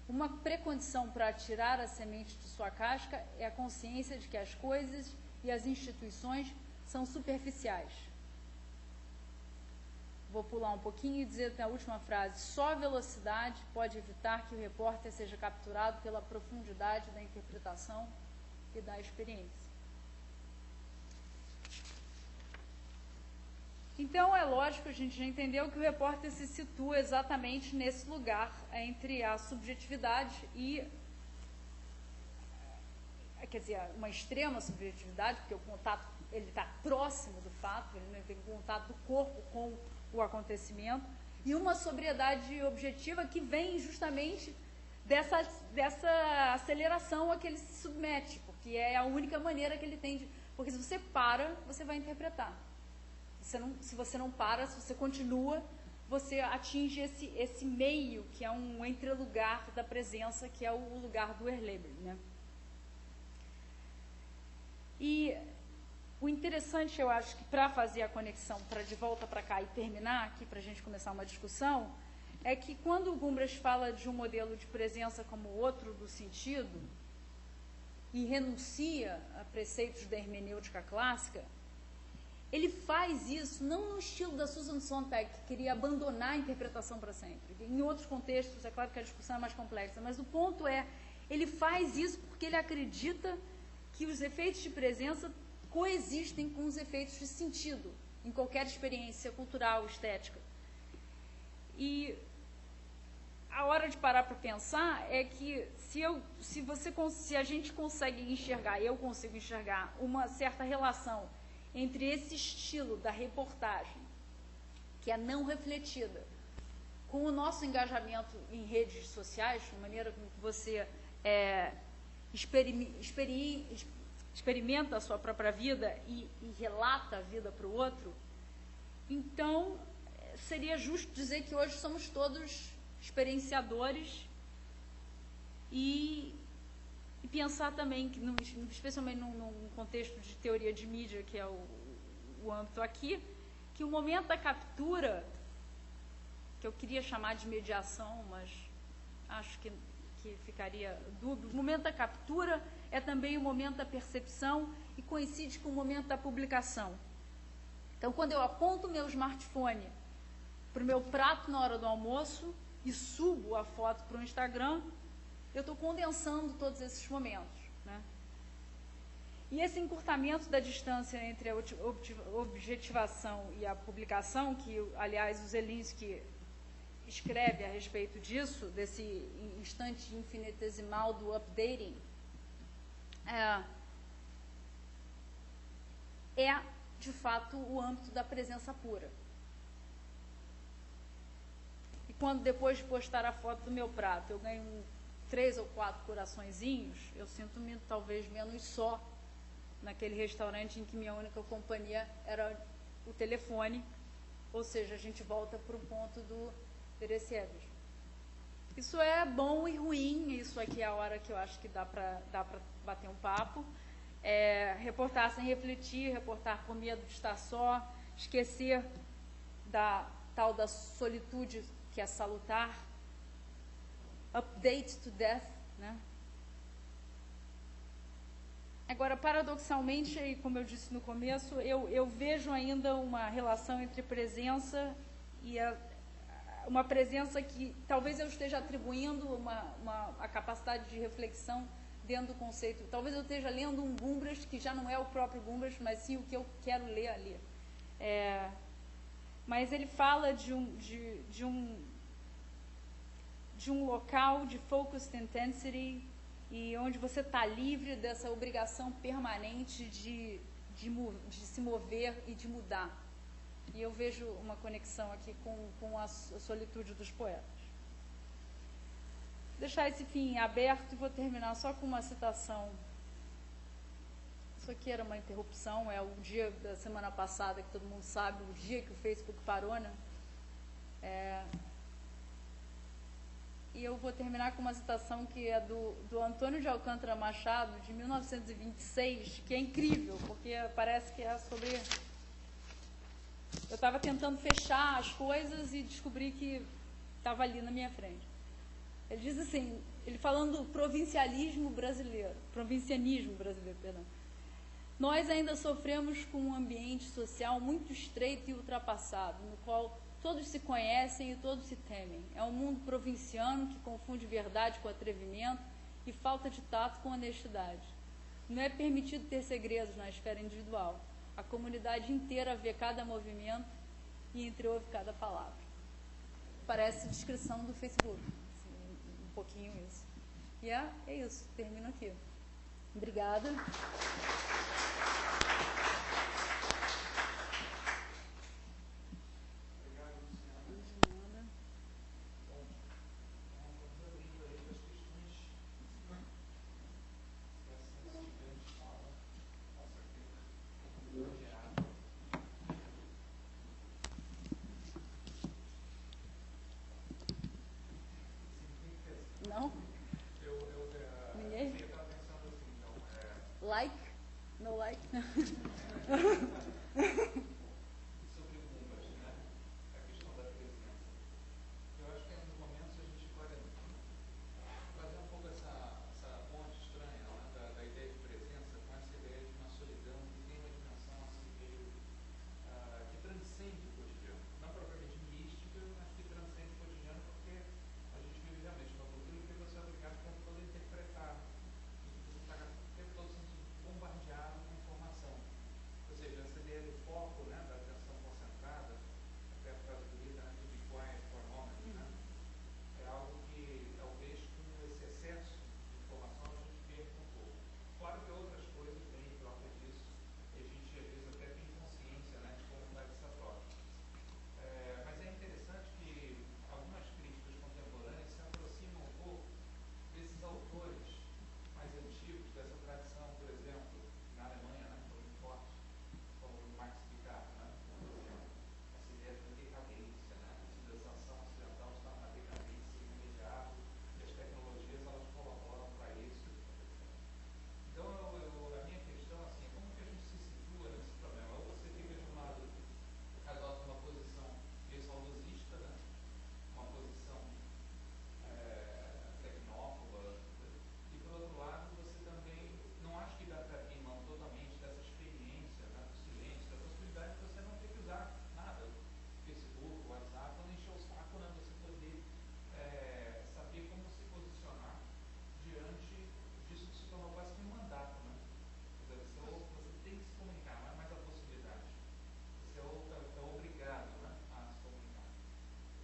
A: Uma precondição para tirar a semente de sua casca é a consciência de que as coisas e as instituições são superficiais. Vou pular um pouquinho e dizer na última frase: só a velocidade pode evitar que o repórter seja capturado pela profundidade da interpretação e da experiência. Então, é lógico, a gente já entendeu que o repórter se situa exatamente nesse lugar entre a subjetividade e, quer dizer, uma extrema subjetividade, porque o contato, ele está próximo do fato, ele não tem contato do corpo com o acontecimento, e uma sobriedade objetiva que vem justamente dessa aceleração a que ele se submete, porque é a única maneira que ele tem de... Porque se você para, você vai interpretar. Se você não para, se você continua, você atinge esse meio, que é um entrelugar da presença, que é o lugar do Erleben, né? E o interessante, eu acho, que para fazer a conexão para de volta para cá e terminar aqui, para a gente começar uma discussão, é que quando o Gumbras fala de um modelo de presença como outro do sentido e renuncia a preceitos da hermenêutica clássica, ele faz isso não no estilo da Susan Sontag, que queria abandonar a interpretação para sempre. Em outros contextos, é claro que a discussão é mais complexa, mas o ponto é, ele faz isso porque ele acredita que os efeitos de presença coexistem com os efeitos de sentido em qualquer experiência cultural, estética. E a hora de parar para pensar é que se a gente consegue enxergar, eu consigo enxergar uma certa relação entre esse estilo da reportagem, que é não refletida, com o nosso engajamento em redes sociais, de maneira como você experimenta a sua própria vida e relata a vida para o outro, então seria justo dizer que hoje somos todos experienciadores e pensar também, que especialmente num contexto de teoria de mídia, que é o âmbito aqui, que o momento da captura, que eu queria chamar de mediação, mas acho que ficaria dúbio, o momento da captura é também o momento da percepção e coincide com o momento da publicação. Então, quando eu aponto o meu smartphone para o meu prato na hora do almoço e subo a foto para o Instagram, eu estou condensando todos esses momentos, né? E esse encurtamento da distância entre a objetivação e a publicação, que, aliás, o Zelinski escreve a respeito disso, desse instante infinitesimal do updating, é, de fato, o âmbito da presença pura. E quando, depois de postar a foto do meu prato, eu ganho 3 ou 4 coraçõezinhos, eu sinto-me talvez menos só naquele restaurante em que minha única companhia era o telefone, ou seja, a gente volta para o ponto do Deresiewicz. Isso é bom e ruim, isso aqui é a hora que eu acho que dá para bater um papo. Reportar sem refletir, reportar com medo de estar só, esquecer da tal da solitude que é salutar, update to death, né? Agora, paradoxalmente, e como eu disse no começo, eu vejo ainda uma relação entre presença e uma presença que talvez eu esteja atribuindo a capacidade de reflexão dentro do conceito. Talvez eu esteja lendo um Gumbras que já não é o próprio Gumbras, mas sim o que eu quero ler ali. Mas ele fala de um local de focused intensity e onde você está livre dessa obrigação permanente de se mover e de mudar. E eu vejo uma conexão aqui com a solitude dos poetas. Vou deixar esse fim aberto e vou terminar só com uma citação. Isso aqui era uma interrupção, é o dia da semana passada, que todo mundo sabe, o dia que o Facebook parou, né? E eu vou terminar com uma citação que é do Antônio de Alcântara Machado, de 1926, que é incrível, porque parece que é sobre... Eu estava tentando fechar as coisas e descobri que estava ali na minha frente. Ele diz assim, ele falando do provincianismo brasileiro, perdão. Nós ainda sofremos com um ambiente social muito estreito e ultrapassado, no qual todos se conhecem e todos se temem. É um mundo provinciano que confunde verdade com atrevimento e falta de tato com honestidade. Não é permitido ter segredos na esfera individual. A comunidade inteira vê cada movimento e entreouve cada palavra. Parece descrição do Facebook, assim, um pouquinho isso. E é isso, termino aqui. Obrigada. Não? Ninguém? Like? No like?
C: Sobre bombas, né? A questão da presença. Eu acho que é um dos momentos a gente pode fazer um pouco essa ponte estranha, né? da ideia de presença com essa ideia de uma solidão que tem uma dimensão assim meio que transcende o cotidiano. Não propriamente mística, mas que transcende o cotidiano, porque a gente vive realmente numa cultura em que você é obrigado o tempo todo a interpretar, você está o tempo todo sendo bombardeado com informação. Ou seja, essa ideia do foco, né, da atenção concentrada, até a frase bonita, né, to be quiet for a moment, né, é algo que talvez com esse excesso de informação a gente perca um pouco. Claro que outras coisas vêm em troca disso, e a gente às vezes até tem consciência, né, de como faz essa troca. Mas é interessante que algumas críticas contemporâneas se aproximam um pouco desses autores mais antigos, dessa tradição, por exemplo, na Alemanha, né, foi muito forte, como o Max Picard, né, por exemplo, essa ideia de decadência, né, a civilização ocidental está numa decadência imediata, e as tecnologias elas colaboram para isso. Então, a minha questão assim, é como que a gente se situa nesse problema? Ou você fica de um lado, adota uma posição meio saudosista, né, uma posição tecnófoba, e por outro lado você também não acha que dá para abrir mão totalmente dessa experiência, né, do silêncio, da possibilidade de você não ter que usar nada, Facebook, WhatsApp, não encher o saco, né, você poder saber como se posicionar diante disso que se tornou quase que um mandato, né? Quer dizer, você tem que se comunicar, não é mais a possibilidade. Você é obrigado, né, a se comunicar.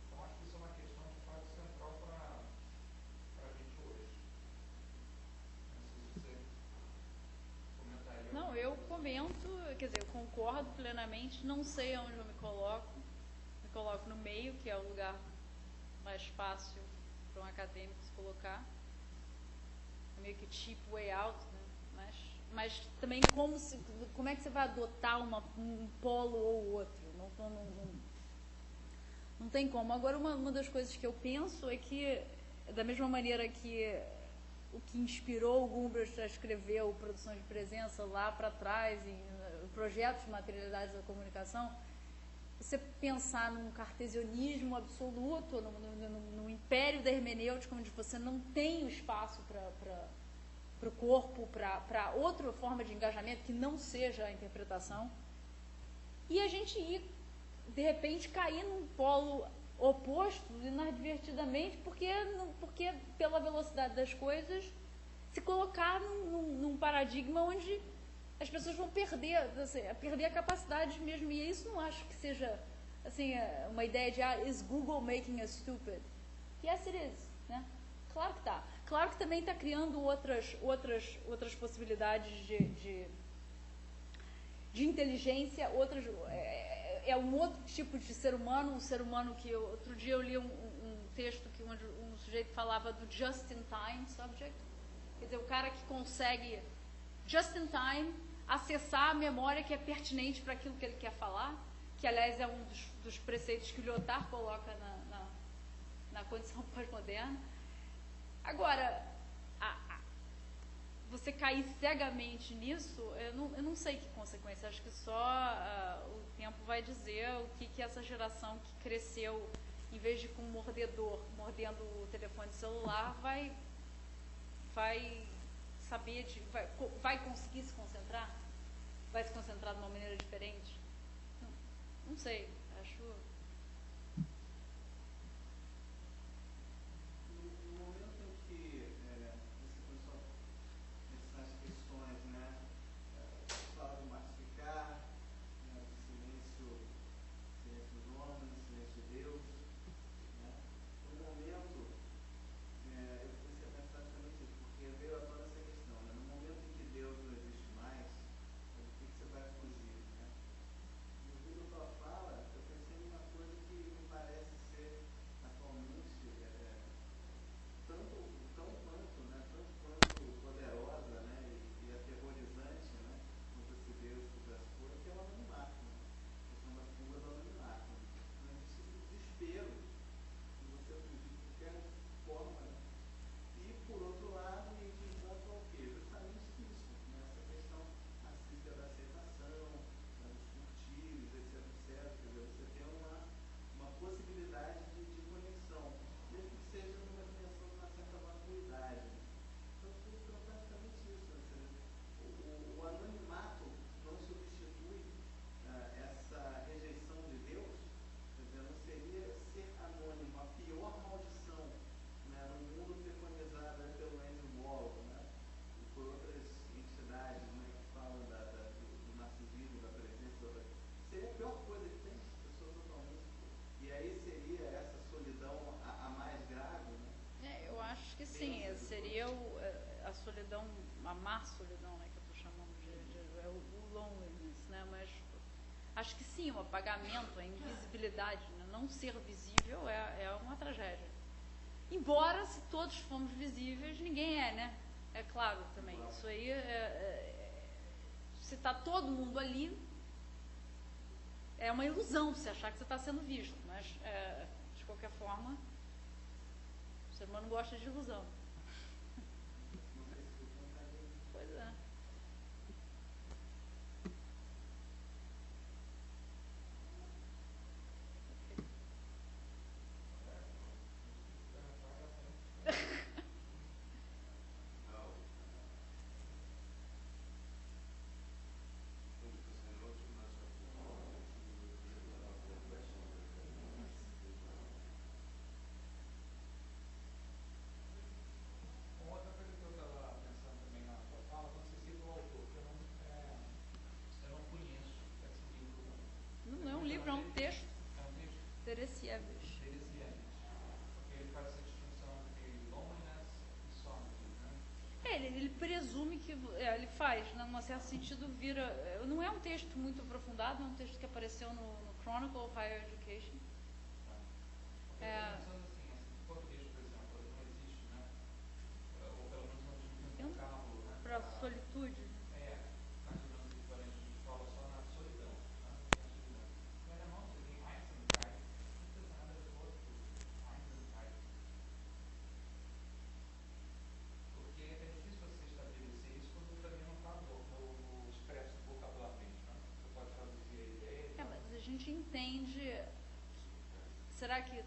C: Então acho que isso é uma questão de fato central para a gente hoje. Não sei se você comentaria.
A: Não, eu comento, quer dizer, eu concordo plenamente, não sei onde eu me coloco no meio, que é o lugar mais fácil para um acadêmico se colocar, é meio que cheap way out, né? Mas também como é que você vai adotar um polo ou outro? Não tem como. Agora, uma das coisas que eu penso é que, da mesma maneira que o que inspirou o Gumbrecht a escrever o Produção de Presença lá para trás, em projetos de materialidade da comunicação, você pensar num cartesianismo absoluto, num império da hermenêutica, onde você não tem o espaço para o corpo, para outra forma de engajamento que não seja a interpretação, e a gente ir, de repente, cair num polo oposto, inadvertidamente, porque pela velocidade das coisas, se colocar num paradigma onde as pessoas vão perder a capacidade mesmo. E isso não acho que seja assim, uma ideia de is Google making us stupid? Yes, it is, né? Claro que está. Claro que também está criando outras possibilidades de inteligência, é um outro tipo de ser humano, um ser humano que outro dia eu li um texto que um sujeito falava do just-in-time subject, quer dizer, o cara que consegue just-in-time acessar a memória que é pertinente para aquilo que ele quer falar, que aliás é um dos preceitos que o Lyotard coloca na condição pós-moderna. Agora, você cair cegamente nisso, eu não sei que consequência. Acho que só o tempo vai dizer o que essa geração que cresceu, em vez de com um mordedor mordendo o telefone celular, vai saber, vai conseguir se concentrar? Vai se concentrar de uma maneira diferente? Não sei, acho...
D: No momento em que você começou a pensar as questões, né, fala do massificar, né, do silêncio dos homens, silêncio de Deus, né, no momento, eu comecei a pensar exatamente isso, porque veio à tona essa questão, né, no momento em que Deus não existe mais, do que você vai fugir, né? E ouvindo a tua fala, eu pensei em uma coisa que me parece ser atualmente tão quanto poderosa, né, e aterrorizante, né, quanto esse Deus que das coisas, que é o anonimato, né? A questão da fuga do anonimato. Não existe o desespero de você fugir de qualquer forma, né? E, por outro lado, me encontra o quê? Justamente isso, né? Essa questão narcísica da aceitação, né, dos furtivos, etc, etc. Quer dizer, você tem uma possibilidade de conexão, mesmo que seja numa dimensão de uma certa vacuidade. Então, tudo é praticamente isso, né? Quer dizer, o anonimato não substitui essa rejeição de Deus. Quer dizer, não seria ser anônimo a pior maldição, né, no mundo preconizado pelo Andrew Walton, né, e por outras entidades, né, que falam do narcisismo, da presença, seria a pior coisa que tem, pessoa totalmente. E aí seria essa solidão a mais grave, né?
A: eu acho que sim, seria a solidão, a má solidão, né, que eu estou chamando o loneliness, né, mas acho que sim, o apagamento, a invisibilidade, né, não ser visível é uma tragédia. Embora, se todos formos visíveis, ninguém é, né? É claro também. Isso aí, se está todo mundo ali, é uma ilusão você achar que você está sendo visto. Mas, de qualquer forma, o ser humano gosta de ilusão. Pois é.
C: Uma outra coisa que eu estava pensando também na sua fala, quando você cita o autor, que eu não conheço esse livro.
A: Não é um livro, é um texto.
C: É um texto?
A: Teresievich.
C: Teresievich. Porque ele faz essa distinção entre loneliness e solitude, né?
A: Ele presume que... ele faz, né, num certo sentido, vira... não é um texto muito aprofundado, é um texto que apareceu no Chronicle of Higher Education.
C: Tá. Porque eu estou pensando assim, em português, por exemplo, não existe, né? Ou pelo menos não existe um vocábulo, né?
A: Para solitude.
C: Mais ou menos equivalente, a gente fala só na solidão, né? Tem a solidão. No alemão você tem Einsamkeit, não tem nada de outro, Einsamkeit. Porque é difícil você estabelecer isso quando também não está expresso vocabularmente, né? Você pode traduzir a ideia.
A: Mas a gente entende... Será que...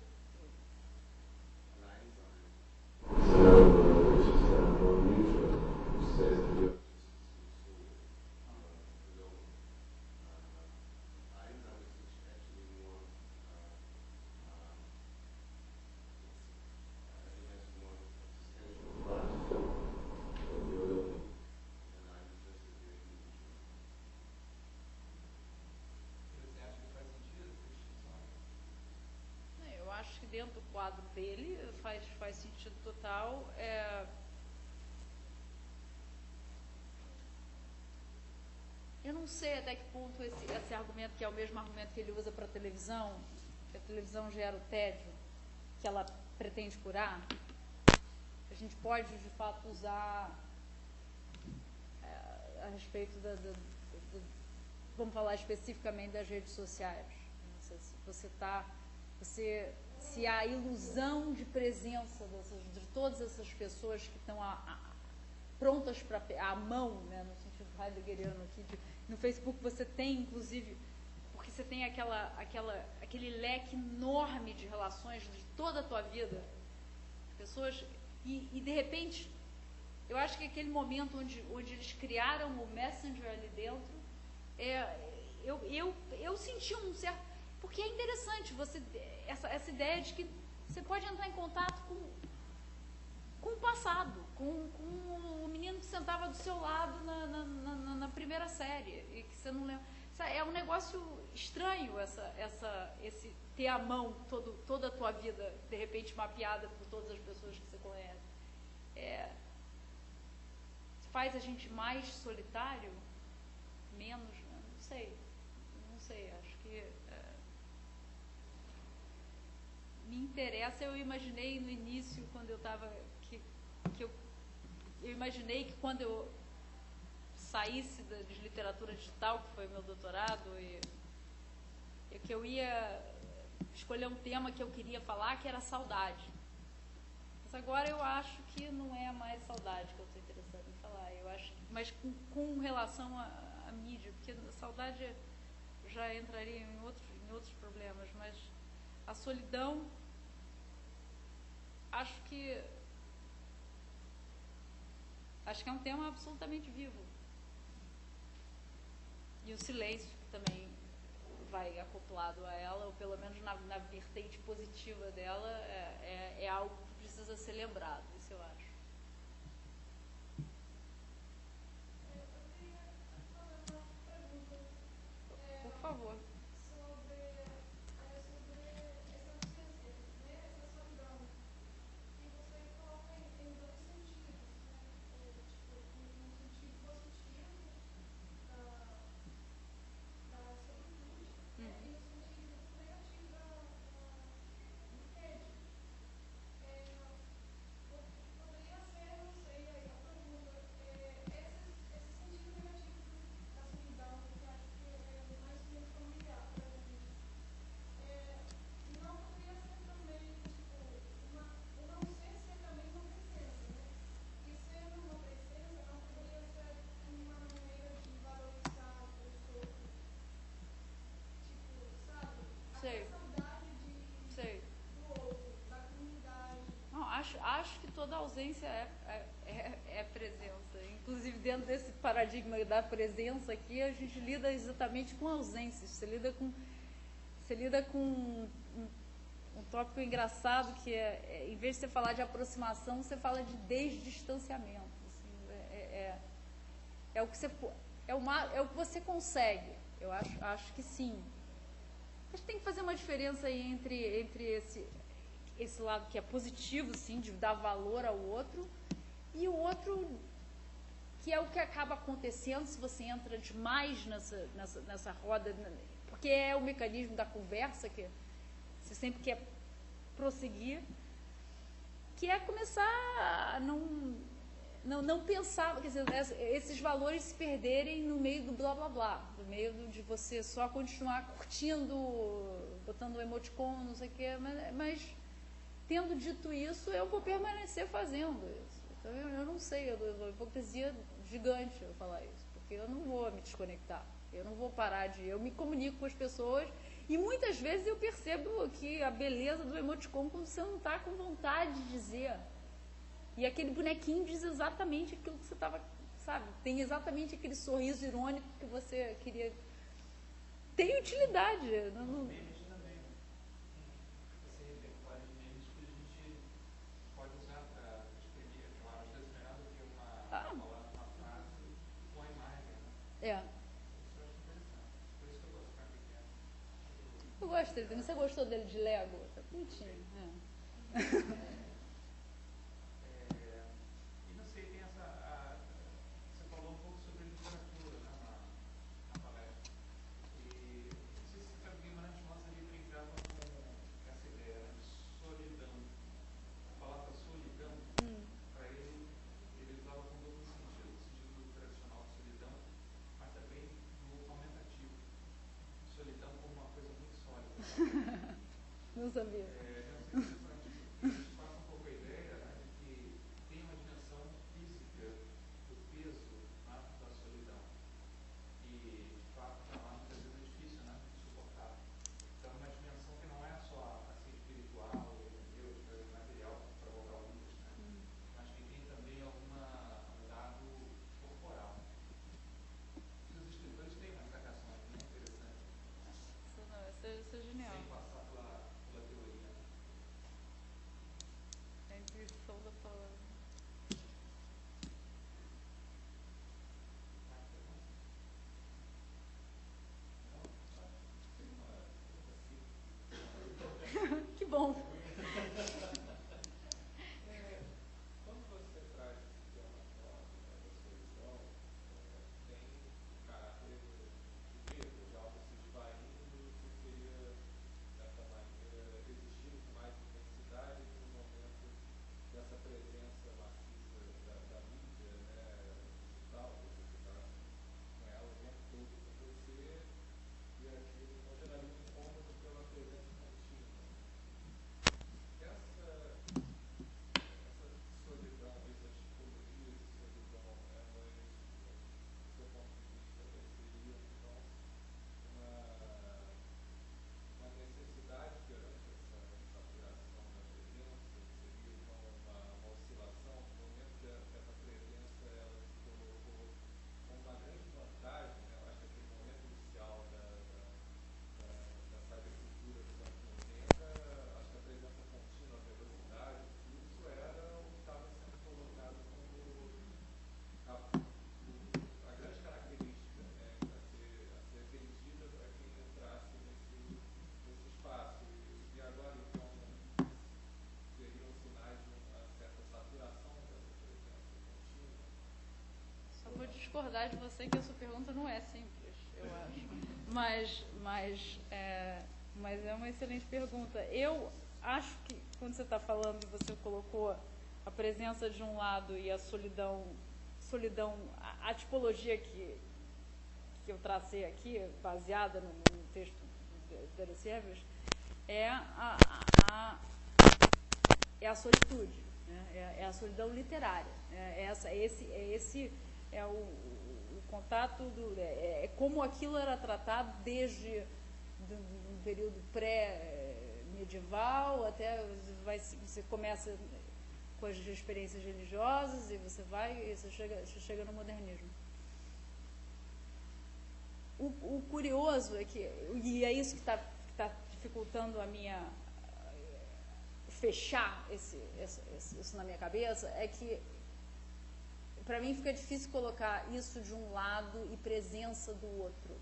C: Você acha que faz sentido essa distinção?
A: Eu acho que dentro do quadro dele faz sentido total. Eu não sei até que ponto esse argumento, que é o mesmo argumento que ele usa para a televisão, que a televisão gera o tédio, que ela pretende curar, a gente pode, de fato, usar a respeito vamos falar especificamente das redes sociais. Se você se a ilusão de presença de todas essas pessoas que estão prontas para a mão, né, no sentido heideggeriano aqui, no Facebook você tem, inclusive, porque você tem aquele leque enorme de relações de toda a tua vida, pessoas, e de repente, eu acho que aquele momento onde eles criaram o Messenger ali dentro, eu senti um certo... Porque é interessante essa ideia de que você pode entrar em contato com o passado, com o menino que sentava do seu lado na primeira série, e que você não lembra. É um negócio estranho esse ter a mão toda a tua vida, de repente, mapeada por todas as pessoas que você conhece. Faz a gente mais solitário? Menos? Não sei. Não sei, acho que... me interessa, eu imaginei no início, quando eu estava... eu imaginei que quando eu saísse de literatura digital, que foi o meu doutorado, e que eu ia escolher um tema que eu queria falar, que era saudade. Mas agora eu acho que não é mais saudade que eu estou interessada em falar. Eu acho, mas com relação à mídia, porque a saudade já entraria em outros problemas, mas a solidão, acho que é um tema absolutamente vivo. E o silêncio também vai acoplado a ela, ou pelo menos na vertente positiva dela, é algo que precisa ser lembrado, isso eu acho. Por favor. Sei. Não, acho que toda ausência é presença. Inclusive, dentro desse paradigma da presença aqui, a gente lida exatamente com ausências. Você lida com um tópico engraçado que em vez de você falar de aproximação, você fala de desdistanciamento. Assim, é o que você consegue. Eu acho que sim. Mas tem que fazer uma diferença aí entre esse lado que é positivo, sim, de dar valor ao outro, e o outro que é o que acaba acontecendo se você entra demais nessa roda, porque é o mecanismo da conversa que você sempre quer prosseguir, que é começar a não pensar, quer dizer, esses valores se perderem no meio do blá blá blá, no meio de você só continuar curtindo, botando um emoticon, não sei o quê, mas tendo dito isso, eu vou permanecer fazendo isso. Então eu não sei, é uma hipocrisia gigante eu falar isso, porque eu não vou me desconectar, eu não vou parar eu me comunico com as pessoas e muitas vezes eu percebo que a beleza do emoticon quando você não está com vontade de dizer. E aquele bonequinho diz exatamente aquilo que você estava, sabe? Tem exatamente aquele sorriso irônico que você queria. Tem utilidade.
C: Memes também. Você repertório de memes que a gente pode usar para exprimir, às vezes não é nada que uma frase com uma imagem. Né? Isso eu acho interessante. Por isso que eu gosto de ficar pequeno.
A: Eu gosto dele. Você gostou dele de Lego? Tá bonitinho.
C: E não sei, tem você falou um pouco sobre literatura, né, na palestra. E não sei se o Guimarães Rosa ali brincava com essa ideia de solidão. A palavra solidão, para ele usava com duplo sentido. O sentido tradicional de solidão, mas também no aumentativo. Solidão como uma coisa muito sólida.
A: Não sabia.
C: Eu não sei
A: discordar de você que a sua pergunta não é simples, eu acho. Mas é uma excelente pergunta. Eu acho que, quando você está falando, você colocou a presença de um lado e a solidão, a tipologia que eu tracei aqui, baseada no texto de Deresiewicz, é a solitude, né? É a solidão literária. Esse é o contato é como aquilo era tratado desde um período pré-medieval até você começa com as experiências religiosas e você chega no modernismo. O curioso é que, e é isso que está dificultando a minha fechar isso na minha cabeça, é que para mim fica difícil colocar isso de um lado e presença do outro,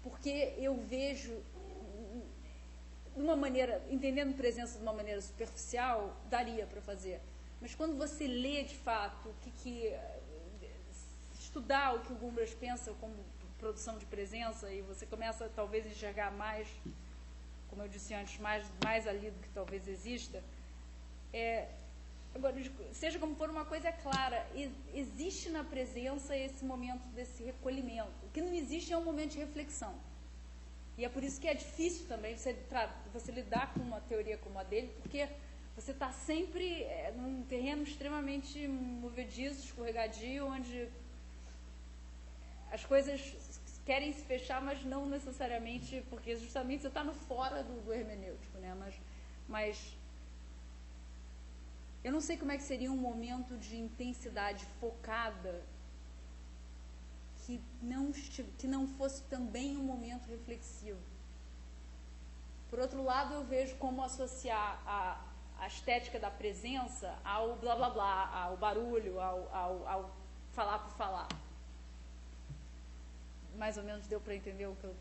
A: porque eu vejo de uma maneira, entendendo presença de uma maneira superficial, daria para fazer, mas quando você lê de fato estudar o que o Gumbras pensa como produção de presença, e você começa talvez a enxergar mais, como eu disse antes, mais ali do que talvez exista. Agora, seja como for, uma coisa é clara, existe na presença esse momento desse recolhimento. O que não existe é um momento de reflexão. E é por isso que é difícil também você lidar com uma teoria como a dele, porque você está sempre num terreno extremamente movediço, escorregadio, onde as coisas querem se fechar, mas não necessariamente, porque justamente você está no fora do hermenêutico, né? Mas eu não sei como é que seria um momento de intensidade focada que não fosse também um momento reflexivo. Por outro lado, eu vejo como associar a estética da presença ao blá blá blá, ao barulho, ao falar por falar. Mais ou menos deu para entender o que eu...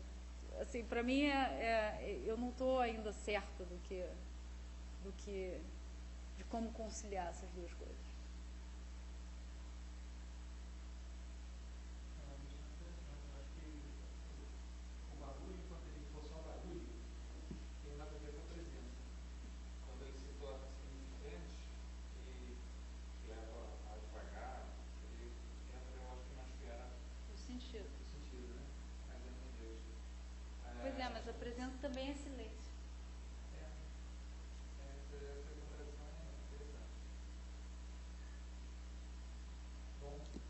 A: Assim, para mim, eu não estou ainda certa de como conciliar essas duas coisas.
C: O barulho, enquanto ele for só barulho, tem nada a ver com a presença. Quando ele se torna significante e leva a devagar, ele entra, eu acho que na esfera
A: O sentido.
C: né? Mas eu não vejo.
A: Pois é, mas a presença também é silêncio.
C: Essa contradição é interessante. Bom, sim.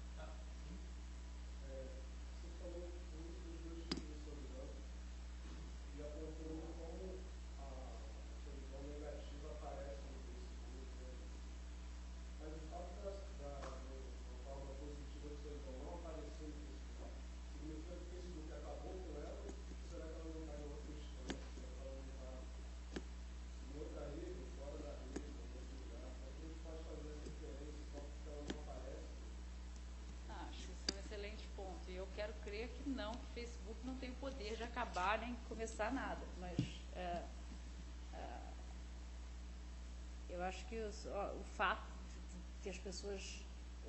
E: Você falou muito dos dois tipos de solidão e apontou como a solidão negativa aparece no Facebook, né? Mas o fato da forma positiva de solidão não aparecer no Facebook significa que o Facebook acabou com ela? Ou será que ela não está em outra instância? Será que ela não está em outra rede, fora da rede, em outro lugar? Como é que a gente pode fazer essa diferença só porque ela não aparece?
A: Acho que isso é um excelente ponto. E eu quero crer que não, que o Facebook não tem o poder de acabar nem começar nada. Mas eu acho que o fato de que as pessoas...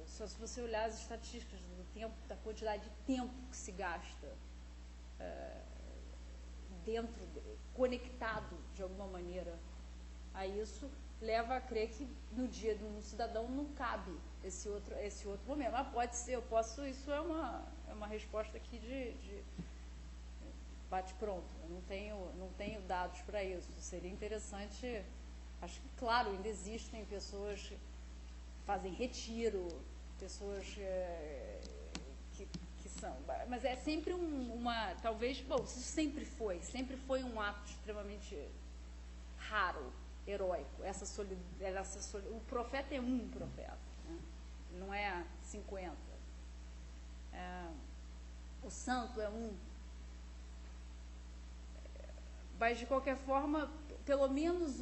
A: Só se você olhar as estatísticas do tempo, da quantidade de tempo que se gasta conectado de alguma maneira a isso, leva a crer que no dia de um cidadão não cabe esse outro momento. Mas pode ser, isso é uma resposta aqui de bate-pronto. Eu não tenho dados para isso. Seria interessante, acho que, claro, ainda existem pessoas que fazem retiro, pessoas que são... Mas é sempre talvez, bom, isso sempre foi um ato extremamente raro, heróico. O profeta é um profeta, né? Não é 50. O santo é um. Mas, de qualquer forma, pelo menos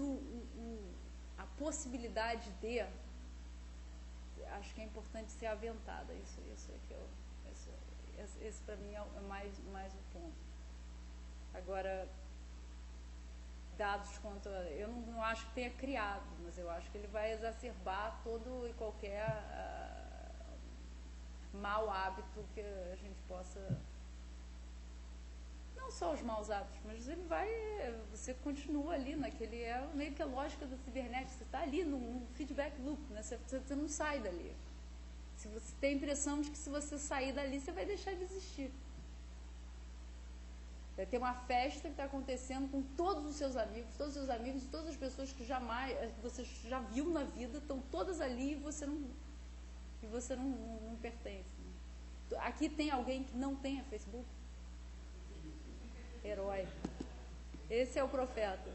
A: a possibilidade de... Acho que é importante ser aventada. Esse para mim é mais o ponto. Agora, dados quanto eu não acho que tenha criado, mas eu acho que ele vai exacerbar todo e qualquer mau hábito que a gente possa... Não só os maus hábitos, mas ele vai... Você continua ali naquele... É meio que a lógica da cibernética. Você está ali num feedback loop, né? Você não sai dali. Se você tem a impressão de que se você sair dali, você vai deixar de existir. Vai ter uma festa que está acontecendo com todos os seus amigos e todas as pessoas que você já viu na vida, estão todas ali e você não pertence. Né? Aqui tem alguém que não tenha Facebook? Herói. Esse é o profeta.